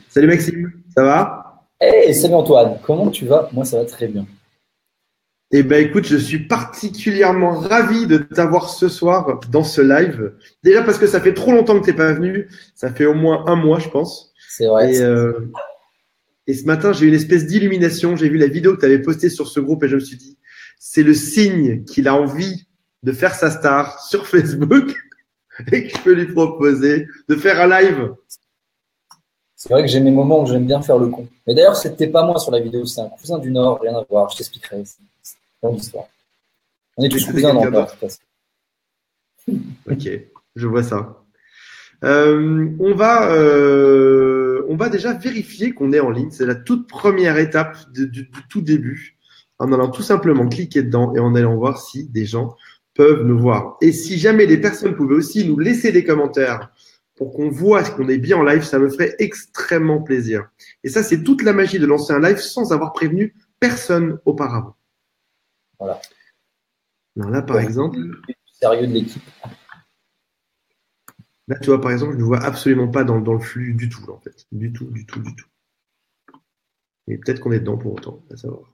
Salut Maxime, ça va? Hey, salut Antoine, comment tu vas? Moi, ça va très bien. Eh ben écoute, je suis particulièrement ravi de t'avoir ce soir dans ce live. Déjà parce que ça fait trop longtemps que t'es pas venu, ça fait au moins un mois je pense. C'est vrai. Et, euh, et ce matin, j'ai eu une espèce d'illumination, j'ai vu la vidéo que tu avais postée sur ce groupe et je me suis dit, c'est le signe qu'il a envie de faire sa star sur Facebook et que je peux lui proposer de faire un live. C'est vrai que j'ai mes moments où j'aime bien faire le con. Mais d'ailleurs, c'était pas moi sur la vidéo, c'est un cousin du Nord, rien à voir, je t'expliquerai. C'est une longue histoire. On est tous C'était cousins dans quelqu'un le Nord, de d'autre? toute façon. Ok, je vois ça. On va déjà vérifier qu'on est en ligne. C'est la toute première étape du tout début. En allant tout simplement cliquer dedans et en allant voir si des gens peuvent nous voir. Et si jamais des personnes pouvaient aussi nous laisser des commentaires pour qu'on voit qu'on est bien en live, ça me ferait extrêmement plaisir. Et ça, c'est toute la magie de lancer un live sans avoir prévenu personne auparavant. Voilà. Alors là, par Pour exemple, du sérieux de l'équipe. là, tu vois, par exemple, je ne vois absolument pas dans le flux du tout, là, en fait. Du tout, du tout, du tout. Et peut-être qu'on est dedans pour autant, à savoir.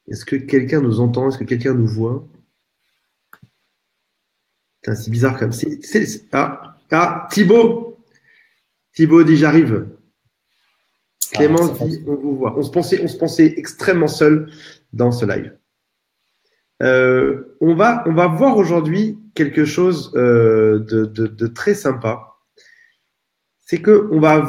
Est-ce que quelqu'un nous entend? Est-ce que quelqu'un nous voit? Putain, c'est bizarre comme. Thibaut! Thibaut dit j'arrive. Ah, Clémence ça dit fonctionne. on vous voit. On se pensait extrêmement seul dans ce live. On va voir aujourd'hui quelque chose de très sympa. C'est que on va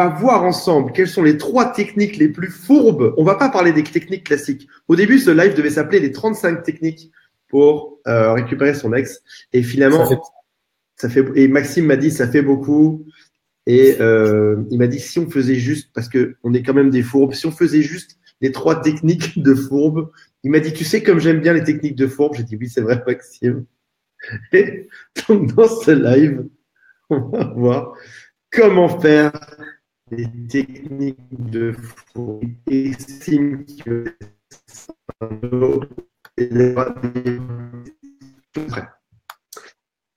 voir ensemble quelles sont les trois techniques les plus fourbes. On va pas parler des techniques classiques. Au début, ce live devait s'appeler les 35 techniques pour récupérer son ex. Et Ça fait. finalement, et Maxime m'a dit, ça fait beaucoup. Et il m'a dit, si on faisait juste, parce que on est quand même des fourbes, si on faisait juste les trois techniques de fourbes, il m'a dit, tu sais comme j'aime bien les techniques de fourbes. J'ai dit, oui, c'est vrai, Maxime. Et donc, dans ce live, on va voir comment faire des techniques de fourbes. Il estime que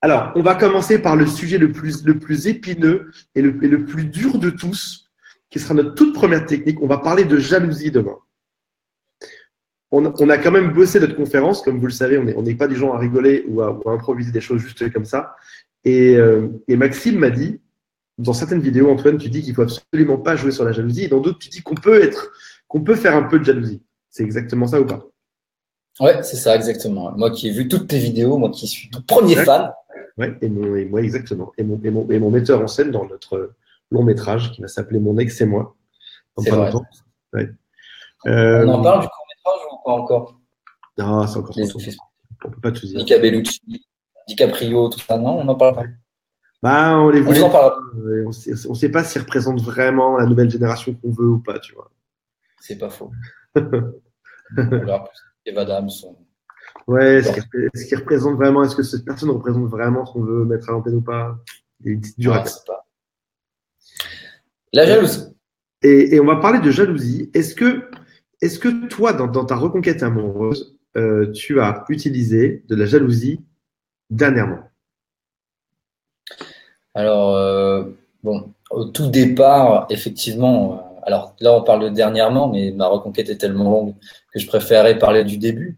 alors, on va commencer par le sujet le plus épineux et le plus dur de tous, qui sera notre toute première technique. On va parler de jalousie demain. On a quand même bossé notre conférence, comme vous le savez, on n'est pas du genre à rigoler ou à improviser des choses juste comme ça. Et Maxime m'a dit, dans certaines vidéos, Antoine, tu dis qu'il faut absolument pas jouer sur la jalousie, et dans d'autres, tu dis qu'on peut faire un peu de jalousie. C'est exactement ça ou pas? Ouais, c'est ça, exactement. Moi qui ai vu toutes tes vidéos, moi qui suis ton premier Exact. fan. Ouais, et moi, exactement. Et mon metteur en scène dans notre long métrage qui va s'appeler Mon ex et moi, dans C'est pas vrai. longtemps. Ouais. On en Euh, parle du court-métrage ou pas encore? non, c'est encore trop Les tôt. effets, On peut pas tout dire. Monica Bellucci, DiCaprio, tout ça. Non, on n'en parle pas. Bah, on les On vous voulait en bien. parlera. On sait pas s'ils représentent vraiment la nouvelle génération qu'on veut ou pas, tu vois. C'est pas faux. On verra plus. Eva Adams, Ouais, est-ce super. qu'ils représentent vraiment, est-ce que cette personne représente vraiment ce qu'on veut mettre à l'antenne ou pas? C'est dur à Ah, dire. c'est pas. La Euh, jalousie. et on va parler de jalousie. Est-ce que toi, dans ta reconquête amoureuse, tu as utilisé de la jalousie dernièrement? Alors, bon, au tout départ, effectivement, alors là, on parle de dernièrement, mais ma reconquête est tellement longue que je préférerais parler du début.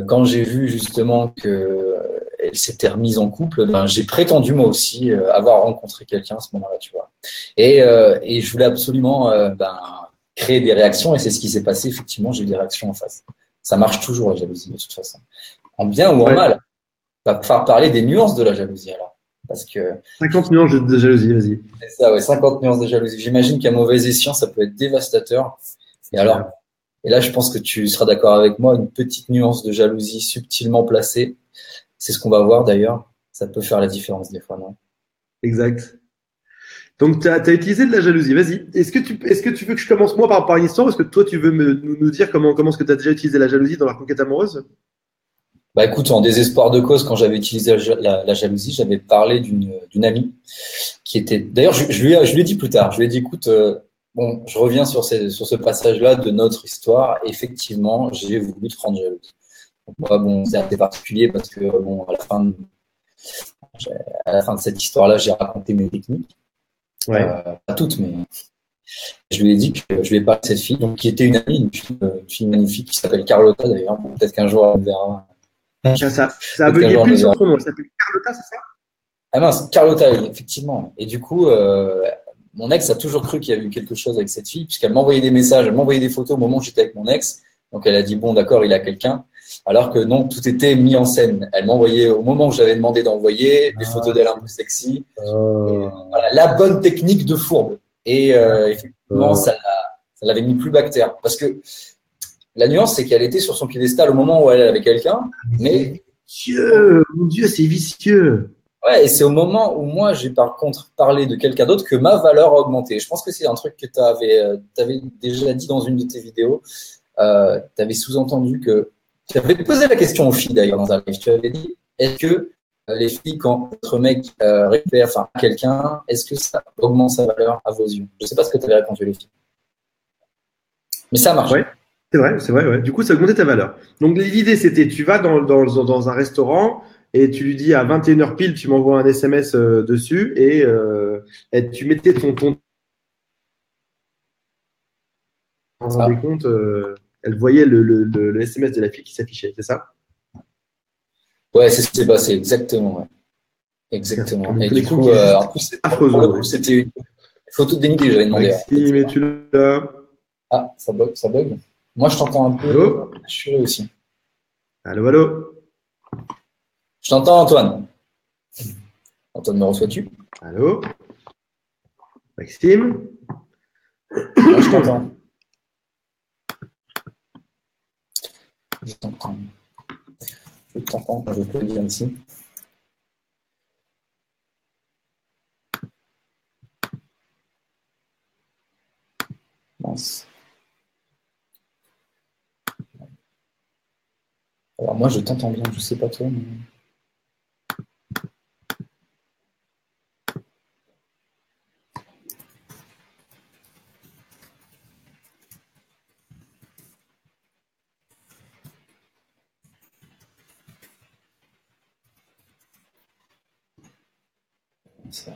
Quand j'ai vu justement que elle s'était remise en couple, ben, j'ai prétendu moi aussi avoir rencontré quelqu'un à ce moment-là, tu vois. Et je voulais absolument ben, créer des réactions, et c'est ce qui s'est passé. Effectivement, j'ai eu des réactions en face. Ça marche toujours la jalousie de toute façon, en bien ou en Ouais. mal. Va falloir parler des nuances de la jalousie alors, parce que 50 nuances de jalousie, vas-y. c'est ça, ouais, 50 nuances de jalousie. J'imagine qu'à mauvais escient, ça peut être dévastateur. C'est Et alors, clair. et là, je pense que tu seras d'accord avec moi, une petite nuance de jalousie subtilement placée, c'est ce qu'on va voir d'ailleurs. Ça peut faire la différence des fois, non? Exact. Donc, tu as utilisé de la jalousie. Vas-y. Est-ce que tu veux que je commence moi par une histoire ou est-ce que toi, tu veux nous dire comment est-ce que tu as déjà utilisé la jalousie dans la reconquête amoureuse? Bah écoute, en désespoir de cause, quand j'avais utilisé la jalousie, j'avais parlé d'une amie qui était. D'ailleurs, je lui ai dit plus tard. Je lui ai dit, écoute, bon, je reviens sur ce passage-là de notre histoire. Effectivement, j'ai voulu te rendre jalouse. Donc, moi, bon, c'est assez particulier parce que bon, à la fin de cette histoire-là, j'ai raconté mes techniques. Ouais. Pas toutes, mais je lui ai dit que je vais parler de cette fille, donc, qui était une amie, une fille magnifique qui s'appelle Carlotta d'ailleurs. Peut-être qu'un jour elle me verra. Ça a Peut-être qu'un bugué jour elle pile me sur verra. son nom. Elle s'appelle Carlotta, c'est ça? Ah mince, Carlotta, oui, effectivement. Et du coup, mon ex a toujours cru qu'il y avait eu quelque chose avec cette fille, puisqu'elle m'envoyait des messages, elle m'envoyait des photos au moment où j'étais avec mon ex. Donc elle a dit, bon, d'accord, il a quelqu'un. Alors que non, tout était mis en scène. Elle m'envoyait, au moment où j'avais demandé d'envoyer, des photos d'elle un peu sexy. Et, voilà, la bonne technique de fourbe. Et effectivement, ça l'avait mis plus bactère. Parce que la nuance, c'est qu'elle était sur son piédestal au moment où elle avait quelqu'un, mais Dieu, mon Dieu, c'est vicieux. ouais, et c'est au moment où moi j'ai par contre parlé de quelqu'un d'autre que ma valeur a augmenté. Je pense que c'est un truc que tu avais déjà dit dans une de tes vidéos. Tu avais sous-entendu que tu avais posé la question aux filles d'ailleurs dans un live. Tu avais dit est-ce que les filles, quand votre mec récupère quelqu'un, est-ce que ça augmente sa valeur à vos yeux? Je sais pas ce que tu avais répondu les filles. Mais ça marche. Ouais, c'est vrai, ouais. Du coup, ça a augmenté ta valeur. Donc, l'idée, c'était, tu vas dans un restaurant et tu lui dis à 21h pile, tu m'envoies un SMS dessus et tu mettais ton rendez Ah. compte, elle voyait le SMS de la fille qui s'affichait, c'est ça? Ouais, c'est ce qui s'est passé, exactement. Ouais. Exactement. Une Et du connexion coup, qui est juste en plus, affreuse pour le coup, aujourd'hui. c'était une photo de dénudé que j'avais demandé. Maxime, es-tu là? Ah, ça bug, ça bug. Moi, je t'entends un peu Allô? assuré aussi. Allô, allô? Je t'entends, Antoine. Antoine, me reçois-tu? Allô? Maxime? Moi, je t'entends. Je t'entends. Je t'entends. Je peux le dire ici. Mince. Alors, moi, je t'entends bien. Je sais pas toi, mais... Ça.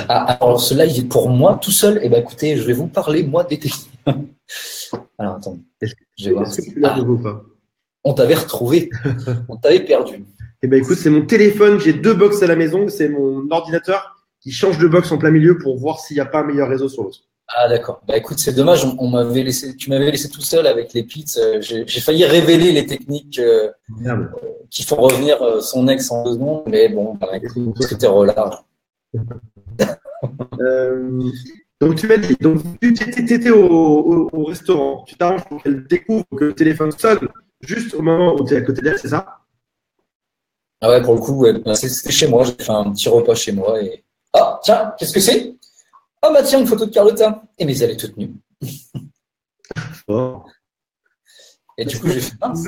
Ah, alors, ce live est pour moi tout seul. Eh ben, écoutez, je vais vous parler, moi, des techniques. Alors, attends. Je vais voir. Est-ce que tu l'as nouveau ou pas? On t'avait retrouvé. On t'avait perdu. Eh ben écoute, c'est mon téléphone, j'ai deux box à la maison, c'est mon ordinateur qui change de box en plein milieu pour voir s'il n'y a pas un meilleur réseau sur l'autre. Ah d'accord. Bah écoute, c'est dommage, tu m'avais laissé tout seul avec les pits. J'ai failli révéler les techniques Merde. qui font revenir son ex en 2 secondes, mais bon, bah, c'était relâche. Donc tu m'as dit, donc tu étais au restaurant, tu t'arranges pour qu'elle découvre que le téléphone sonne juste au moment où tu es à côté d'elle, c'est ça? Ah ouais, pour le coup, ouais, bah, c'était chez moi, j'ai fait un petit repas chez moi et ah tiens, qu'est-ce que c'est? Ah bah tiens, une photo de Carlotta. Et mais elle est toute nue. Oh. Et du coup, j'ai fait mince.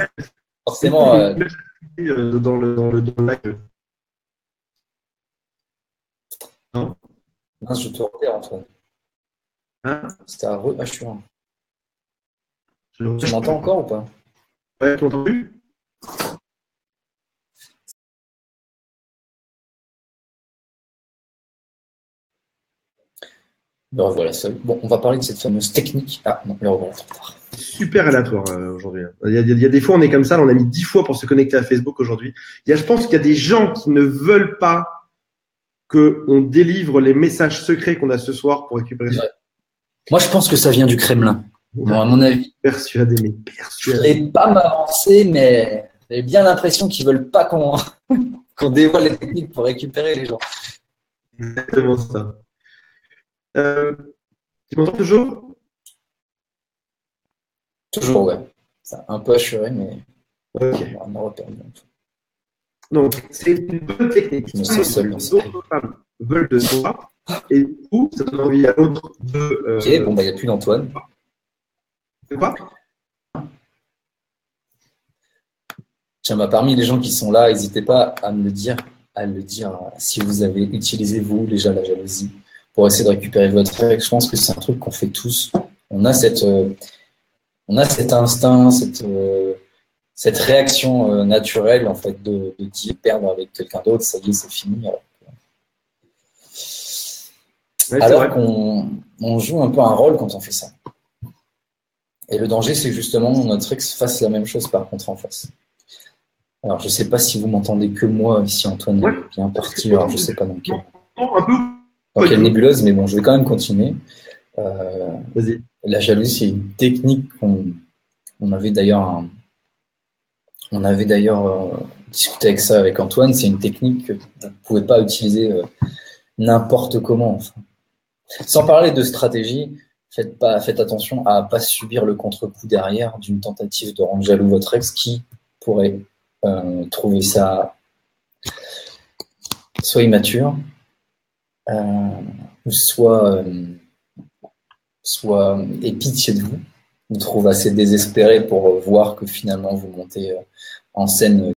Forcément, dans le live. Non? mince, je te repère, Antoine. Hein? C'était à assurant. Tu Tu m'entends encore ou pas? Ouais, tu m'entends plus? Le revoilà seul. Bon, on va parler de cette fameuse technique. Ah non, le revoilà trop tard. Super aléatoire aujourd'hui. Il y a des fois, on est comme ça, on a mis 10 fois pour se connecter à Facebook aujourd'hui. Je pense qu'il y a des gens qui ne veulent pas qu'on délivre les messages secrets qu'on a ce soir pour récupérer ça. Moi, je pense que ça vient du Kremlin. Bon, à mon avis. Persuadé, mais Je persuadé. ne vais pas m'avancer, mais j'ai bien l'impression qu'ils veulent pas qu'on dévoile les techniques pour récupérer les gens. Exactement ça. Tu m'entends toujours? Toujours, ouais. C'est un peu assuré, mais Ok. on a repéré. Donc, c'est une bonne technique. Je me sens seul dans ce D'autres femmes veulent de toi, et du coup, ça donne envie à l'autre de. Ok, bon, bah, il n'y a plus d'Antoine. De quoi? Tiens, bah, parmi les gens qui sont là, n'hésitez pas à me le dire, si vous avez utilisé, vous, déjà la jalousie pour essayer de récupérer votre ex. Je pense que c'est un truc qu'on fait tous. On on a cet instinct, cette réaction naturelle en fait de dire perdre avec quelqu'un d'autre, ça y est, c'est fini. Alors qu'on joue un peu un rôle quand on fait ça. Et le danger, c'est justement notre ex fasse la même chose par contre en face. Alors, je ne sais pas si vous m'entendez que moi, si Antoine est bien parti. Alors, je ne sais pas dans quelle nébuleuse, mais bon, je vais quand même continuer. Vas-y. La jalousie, c'est une technique on avait d'ailleurs discuté avec ça avec Antoine. C'est une technique que vous ne pouvez pas utiliser n'importe comment. Enfin. Sans parler de stratégie, faites attention à ne pas subir le contre-coup derrière d'une tentative de rendre jaloux votre ex qui pourrait trouver ça soit immature, soit ait pitié de vous, vous trouve assez désespéré pour voir que finalement vous montez en scène.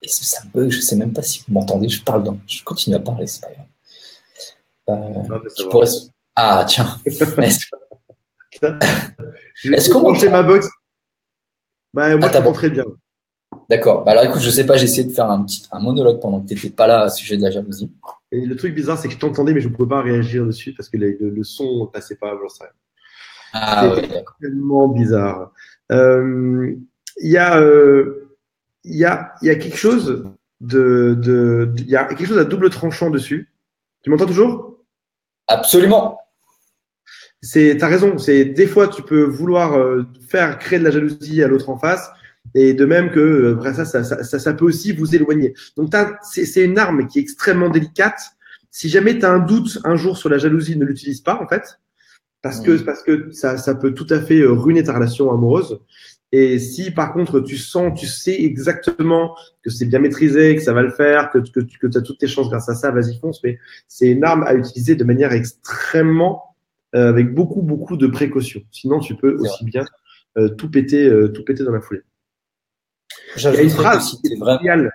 Et ça bug, je sais même pas si vous m'entendez, je continue à parler, c'est pas grave. Ah tiens. Est-ce qu'on brancher ma box? Bah, moi, je comprends très bien. D'accord. Bah alors écoute, je sais pas, j'ai essayé de faire un monologue pendant que tu n'étais pas là à sujet de la jalousie. Et le truc bizarre, c'est que je t'entendais, mais je ne pouvais pas réagir dessus parce que le son ne passait pas, j'en sais rien. Ah ouais, d'accord. Tellement bizarre. Il y a quelque chose il y a quelque chose à double tranchant dessus. Tu m'entends toujours? Absolument. T'as raison. Des fois, tu peux vouloir faire créer de la jalousie à l'autre en face. Et de même que après ça peut aussi vous éloigner. Donc c'est une arme qui est extrêmement délicate. Si jamais tu as un doute un jour sur la jalousie, ne l'utilise pas en fait, parce que ça peut tout à fait ruiner ta relation amoureuse. Et si par contre tu sais exactement que c'est bien maîtrisé, que ça va le faire, que tu as toutes tes chances grâce à ça, vas-y fonce. Mais c'est une arme à utiliser de manière extrêmement avec beaucoup de précautions. Sinon tu peux aussi bien tout péter dans la foulée. Il y a une phrase qui est géniale.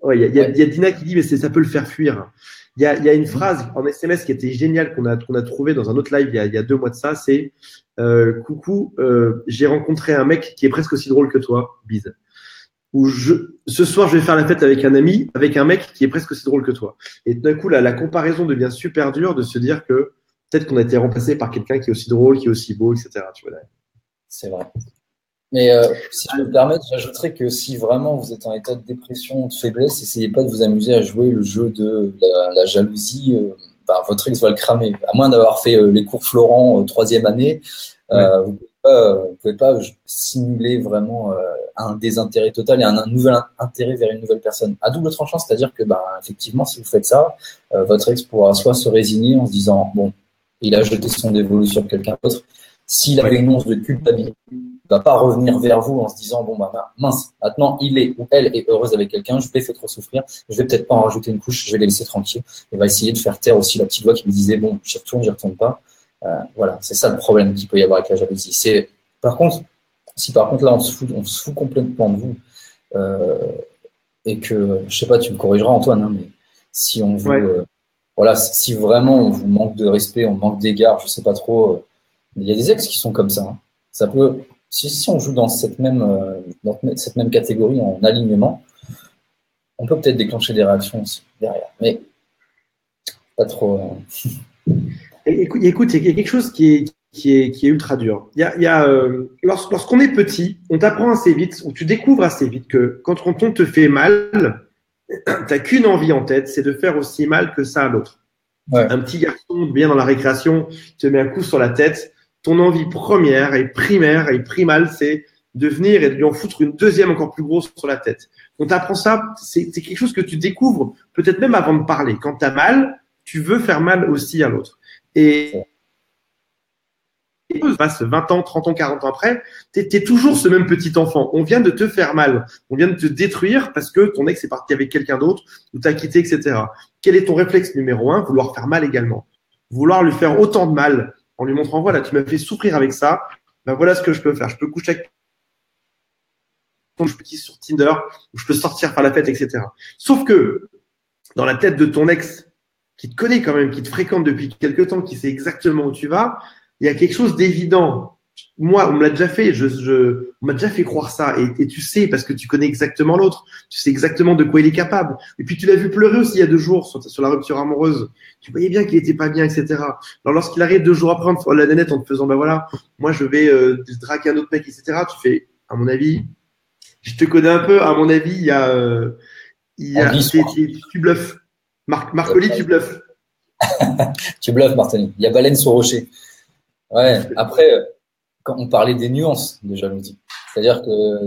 Ouais, il y a Dina qui dit, mais ça peut le faire fuir. Il y a une phrase en SMS qui était géniale qu'on a trouvée dans un autre live il y a 2 mois de ça. C'est coucou, j'ai rencontré un mec qui est presque aussi drôle que toi, bise. Ou ce soir, je vais faire la fête avec un ami, avec un mec qui est presque aussi drôle que toi. Et tout d'un coup, la comparaison devient super dure de se dire que peut-être qu'on a été remplacé par quelqu'un qui est aussi drôle, qui est aussi beau, etc. Tu vois, c'est vrai. Mais si je peux me permettre, j'ajouterais que si vraiment vous êtes en état de dépression, de faiblesse, essayez pas de vous amuser à jouer le jeu de la jalousie. Votre ex va le cramer. À moins d'avoir fait les cours Florent 3e année, vous pouvez pas simuler vraiment un désintérêt total et un nouvel intérêt vers une nouvelle personne. À double tranchant, c'est-à-dire que effectivement, si vous faites ça, votre ex pourra soit se résigner en se disant bon, il a jeté son dévolu sur quelqu'un d'autre. S'il avait une once de culpabilité, il va pas revenir vers vous en se disant bon mince, maintenant il est ou elle est heureuse avec quelqu'un, je l'ai fait trop souffrir, je vais peut-être pas en rajouter une couche, je vais les laisser tranquilles. Il va essayer de faire taire aussi la petite voix qui me disait bon, j'y retourne pas. Voilà, c'est ça le problème qu'il peut y avoir avec la jalousie. Si par contre là on se fout complètement de vous et que je sais pas, tu me corrigeras Antoine, hein, mais si on vous si vraiment on vous manque de respect, on manque d'égard, je sais pas trop. Il y a des ex qui sont comme ça. Hein. Ça peut, si on joue dans cette même catégorie en alignement, on peut peut-être déclencher des réactions aussi derrière. Mais pas trop. Écoute, il y a quelque chose qui est ultra dur. Lorsqu'on est petit, on t'apprend assez vite, ou tu découvres assez vite que quand on te fait mal, t'as qu'une envie en tête, c'est de faire aussi mal que ça à l'autre. Ouais. Un petit garçon bien dans la récréation te met un coup sur la tête. Ton envie première et primaire et primale, c'est de venir et de lui en foutre une deuxième encore plus grosse sur la tête. On t'apprend ça, c'est quelque chose que tu découvres peut-être même avant de parler. Quand tu as mal, tu veux faire mal aussi à l'autre. Et passe 20 ans, 30 ans, 40 ans après, tu es toujours ce même petit enfant. On vient de te faire mal. On vient de te détruire parce que ton ex est parti avec quelqu'un d'autre ou t'as quitté, etc. Quel est ton réflexe numéro 1? Vouloir faire mal également. Vouloir lui faire autant de mal en lui montrant, voilà, tu m'as fait souffrir avec ça, ben voilà ce que je peux faire. Je peux coucher avec ton petit sur Tinder, ou je peux sortir faire la fête, etc. Sauf que dans la tête de ton ex, qui te connaît quand même, qui te fréquente depuis quelque temps, qui sait exactement où tu vas, il y a quelque chose d'évident. Moi, on me l'a déjà fait, on m'a déjà fait croire ça, et tu sais, parce que tu connais exactement l'autre, tu sais exactement de quoi il est capable. Et puis tu l'as vu pleurer aussi il y a 2 jours sur la rupture amoureuse. Tu voyais bien qu'il était pas bien, etc. Alors lorsqu'il arrive 2 jours après, la nénette en te faisant, bah voilà, moi je vais draguer un autre mec, etc. Tu fais, à mon avis, je te connais un peu, à mon avis, tu bluffes. Marcoli, tu bluffes. Tu bluffes, Martini. Il y a baleine sur rocher. Ouais. Après, quand on parlait des nuances de jalousie, c'est-à-dire que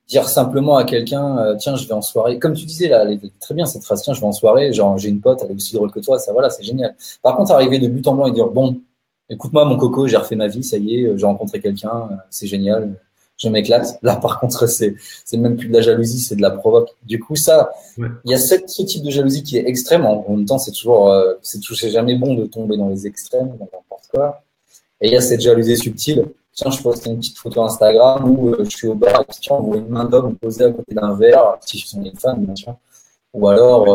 dire simplement à quelqu'un, tiens, je vais en soirée. Comme tu disais là, elle était très bien cette phrase, tiens, je vais en soirée, genre j'ai une pote, elle est aussi drôle que toi, ça voilà, c'est génial. Par contre, arriver de but en blanc et dire, bon, écoute-moi mon coco, j'ai refait ma vie, ça y est, j'ai rencontré quelqu'un, c'est génial, je m'éclate. Là, par contre, c'est même plus de la jalousie, c'est de la provoque. Du coup, ça, Ouais. il y a ce type de jalousie qui est extrême. En même temps, c'est jamais bon de tomber dans les extrêmes, dans n'importe quoi. Et il y a cette jalousie subtile. Tiens, je poste une petite photo Instagram où je suis au bar et tiens, on voit une main d'homme posée à côté d'un verre, si je suis une femme, bien sûr. Ou alors,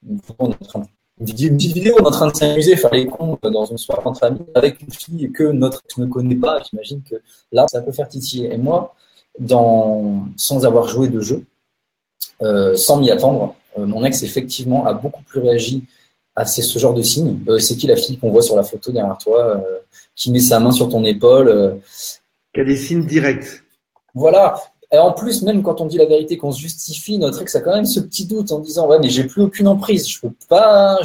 une petite vidéo, on est en train de s'amuser, faire les cons dans une soirée entre amis avec une fille que notre ex ne connaît pas. J'imagine que là, ça peut faire titiller. Et moi, sans avoir joué de jeu, sans m'y attendre, mon ex, effectivement, a beaucoup plus réagi à ce genre de signe. C'est qui la fille qu'on voit sur la photo derrière toi, qui met sa main sur ton épaule Qui a des signes directs. Voilà. Et en plus, même quand on dit la vérité, qu'on se justifie, notre ex a quand même ce petit doute en disant ouais, mais j'ai plus aucune emprise, je peux pas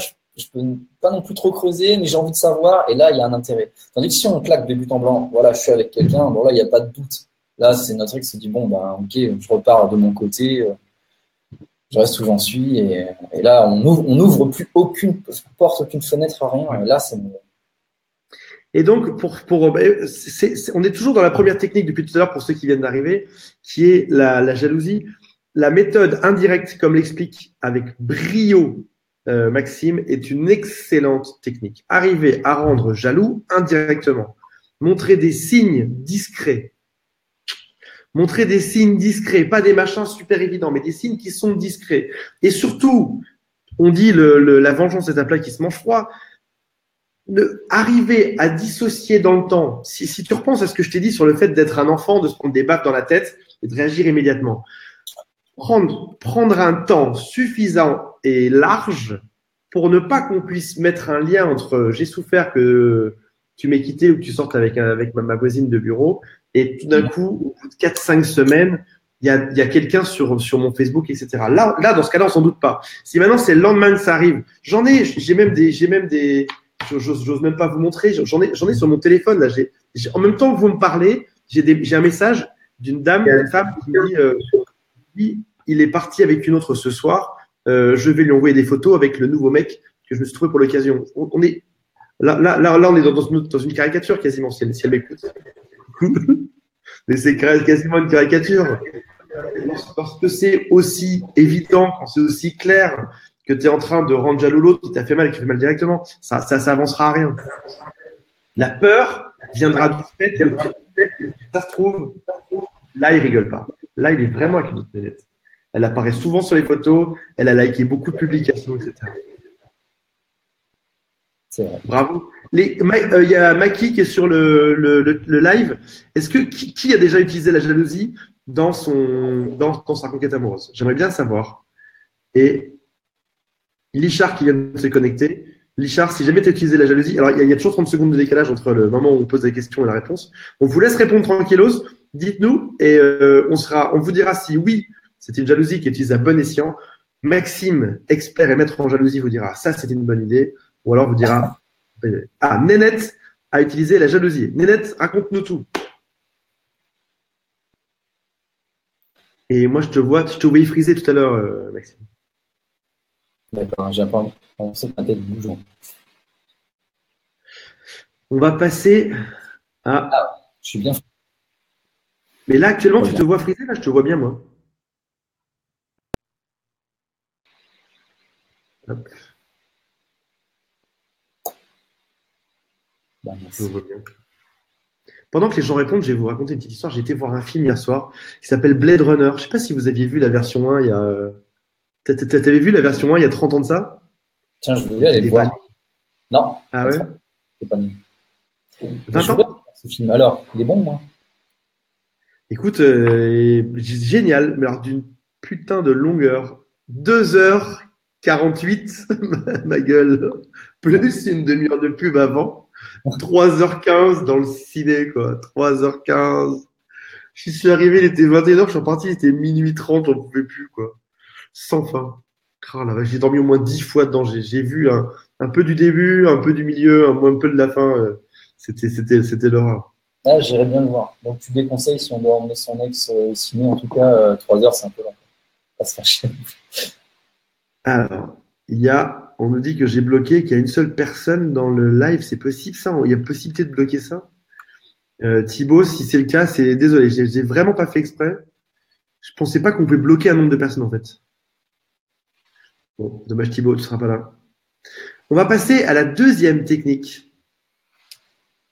non plus trop creuser, mais j'ai envie de savoir. Et là, il y a un intérêt. Tandis que si on claque de but en blanc, voilà, je suis avec quelqu'un, bon là, il n'y a pas de doute. Là, c'est notre ex qui dit bon, ben ok, je repars de mon côté, je reste où j'en suis. Et là, on ouvre plus aucune porte, aucune fenêtre, rien. Et là, c'est Et donc, on est toujours dans la première technique depuis tout à l'heure pour ceux qui viennent d'arriver, qui est la jalousie. La méthode indirecte, comme l'explique avec brio Maxime, est une excellente technique. Arriver à rendre jaloux indirectement. Montrer des signes discrets. Montrer des signes discrets, pas des machins super évidents, mais des signes qui sont discrets. Et surtout, on dit la vengeance est un plat qui se mange froid. Arriver à dissocier dans le temps, si tu repenses à ce que je t'ai dit sur le fait d'être un enfant, de se prendre des baffes dans la tête et de réagir immédiatement, prendre un temps suffisant et large pour ne pas qu'on puisse mettre un lien entre j'ai souffert que tu m'aies quitté ou que tu sortes avec ma voisine de bureau et tout d'un coup, au bout de 4-5 semaines, il y a quelqu'un sur mon Facebook, etc. Là, dans ce cas-là, on s'en doute pas. Si maintenant c'est le lendemain que ça arrive, j'ai même des j'ose même pas vous montrer. J'en ai sur mon téléphone. Là, en même temps que vous me parlez, j'ai un message d'une femme qui me dit il est parti avec une autre ce soir. Je vais lui envoyer des photos avec le nouveau mec que je me suis trouvé pour l'occasion. On est là, on est dans une caricature quasiment. Si elle m'écoute, mais c'est quasiment une caricature. Parce que c'est aussi évident, quand c'est aussi clair que tu es en train de rendre jaloux l'autre qui t'a fait mal et qui fait mal directement, ça avancera à rien. La peur viendra du fait que ça se trouve, là, il rigole pas. Là, il est vraiment avec une autre planète. Elle apparaît souvent sur les photos, elle a liké beaucoup de publications, etc. C'est vrai. Bravo. Il y a Maki qui est sur le live. Est-ce que qui a déjà utilisé la jalousie dans sa conquête amoureuse? J'aimerais bien savoir. Et Lichard qui vient de se connecter. Lichard, si jamais tu as utilisé la jalousie, alors il y a toujours 30 secondes de décalage entre le moment où on pose la question et la réponse. On vous laisse répondre tranquillos. Dites-nous et on vous dira si oui, c'est une jalousie qui est utilisée à bon escient. Maxime, expert et maître en jalousie, vous dira ça, c'était une bonne idée. Ou alors vous dira Nénette a utilisé la jalousie. Nénette, raconte-nous tout. Et moi, je te voyais friser tout à l'heure, Maxime. D'accord, j'ai pas pensé que ma tête bouge. On va passer à. Ah, je suis bien. Mais là, actuellement, tu te vois friser? Là, je te vois bien, moi. Hop. Bah, Je vois bien. Pendant que les gens répondent, je vais vous raconter une petite histoire. J'ai été voir un film hier soir qui s'appelle Blade Runner. Je ne sais pas si vous aviez vu la version 1 il y a T'avais vu la version 1 il y a 30 ans de ça? Tiens, je voulais aller le T'es voir. pas né. Non, Ah ouais? c'est pas mieux. Mais 20 je voulais ans? voir ce film. Alors, il est bon, moi. Écoute, génial, mais alors d'une putain de longueur. 2h48, ma gueule. Plus une demi-heure de pub avant. 3h15 dans le ciné, quoi. 3h15. Je suis arrivé, il était 21h, je suis reparti, il était minuit 30, j'en pouvais plus, quoi. Sans fin. Oh la vache, j'ai dormi au moins 10 fois dedans. J'ai vu un peu du début, un peu du milieu, un peu de la fin. C'était l'horreur. Ah, j'irais bien le voir. Donc, tu déconseilles si on doit emmener son ex au ciné. En tout cas, 3 heures, c'est un peu long. Pas se faire chier. Alors, on nous dit que j'ai bloqué, qu'il y a une seule personne dans le live. C'est possible ça? Il y a possibilité de bloquer ça? Thibaut, si c'est le cas, c'est désolé, j'ai vraiment pas fait exprès. Je pensais pas qu'on pouvait bloquer un nombre de personnes en fait. Bon, dommage Thibaut, tu seras pas là. On va passer à la deuxième technique